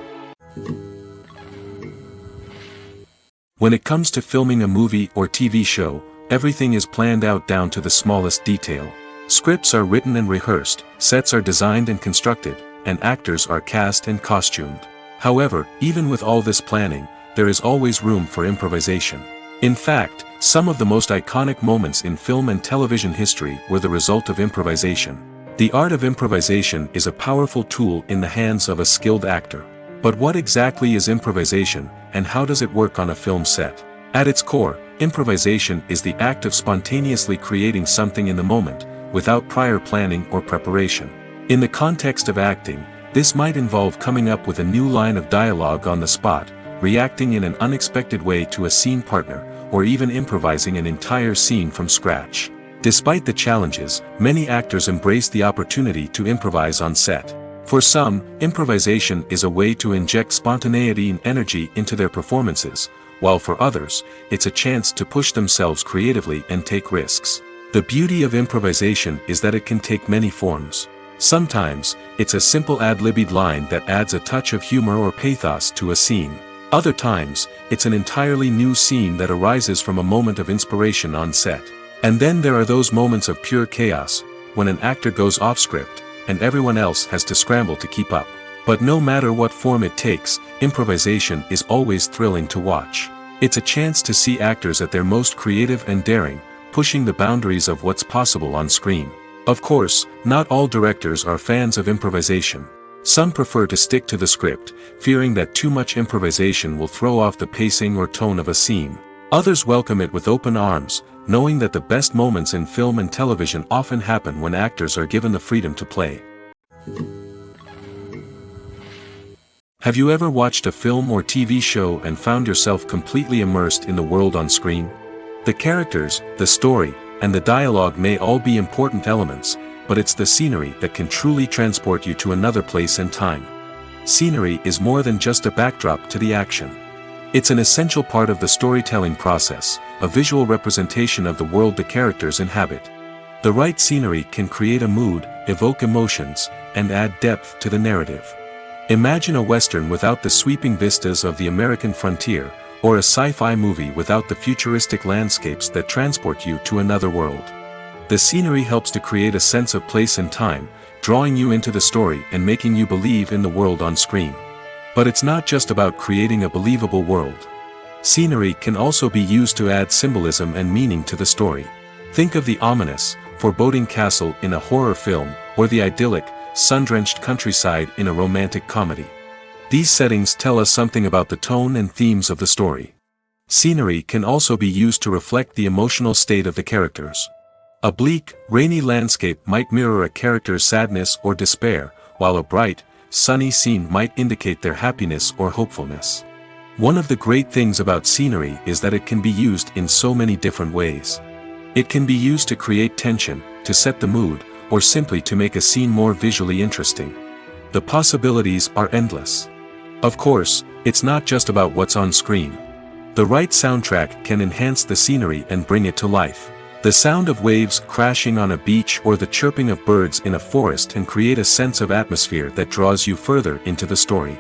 When it comes to filming a movie or TV show, everything is planned out down to the smallest detail. Scripts are written and rehearsed, sets are designed and constructed, and actors are cast and costumed. However, even with all this planning, there is always room for improvisation. In fact, some of the most iconic moments in film and television history were the result of improvisation. The art of improvisation is a powerful tool in the hands of a skilled actor. But what exactly is improvisation, and how does it work on a film set? At its core, improvisation is the act of spontaneously creating something in the moment, without prior planning or preparation. In the context of acting, this might involve coming up with a new line of dialogue on the spot, reacting in an unexpected way to a scene partner, or even improvising an entire scene from scratch. Despite the challenges, many actors embrace the opportunity to improvise on set. For some, improvisation is a way to inject spontaneity and energy into their performances, while for others, it's a chance to push themselves creatively and take risks. The beauty of improvisation is that it can take many forms. Sometimes, it's a simple ad-libbed line that adds a touch of humor or pathos to a scene. Other times, it's an entirely new scene that arises from a moment of inspiration on set. And then there are those moments of pure chaos, when an actor goes off script, and everyone else has to scramble to keep up. But no matter what form it takes, improvisation is always thrilling to watch. It's a chance to see actors at their most creative and daring, pushing the boundaries of what's possible on screen. Of course, not all directors are fans of improvisation. Some prefer to stick to the script, fearing that too much improvisation will throw off the pacing or tone of a scene. Others welcome it with open arms, knowing that the best moments in film and television often happen when actors are given the freedom to play. Have you ever watched a film or TV show and found yourself completely immersed in the world on screen? The characters, the story, and the dialogue may all be important elements, but it's the scenery that can truly transport you to another place and time. Scenery is more than just a backdrop to the action. It's an essential part of the storytelling process, a visual representation of the world the characters inhabit. The right scenery can create a mood, evoke emotions, and add depth to the narrative. Imagine a Western without the sweeping vistas of the American frontier, or a sci-fi movie without the futuristic landscapes that transport you to another world. The scenery helps to create a sense of place and time, drawing you into the story and making you believe in the world on screen. But it's not just about creating a believable world. Scenery can also be used to add symbolism and meaning to the story. Think of the ominous, foreboding castle in a horror film, or the idyllic, sun-drenched countryside in a romantic comedy. These settings tell us something about the tone and themes of the story. Scenery can also be used to reflect the emotional state of the characters. A bleak, rainy landscape might mirror a character's sadness or despair, while a bright, sunny scene might indicate their happiness or hopefulness. One of the great things about scenery is that it can be used in so many different ways. It can be used to create tension, to set the mood, or simply to make a scene more visually interesting. The possibilities are endless. Of course, it's not just about what's on screen. The right soundtrack can enhance the scenery and bring it to life. The sound of waves crashing on a beach or the chirping of birds in a forest can create a sense of atmosphere that draws you further into the story.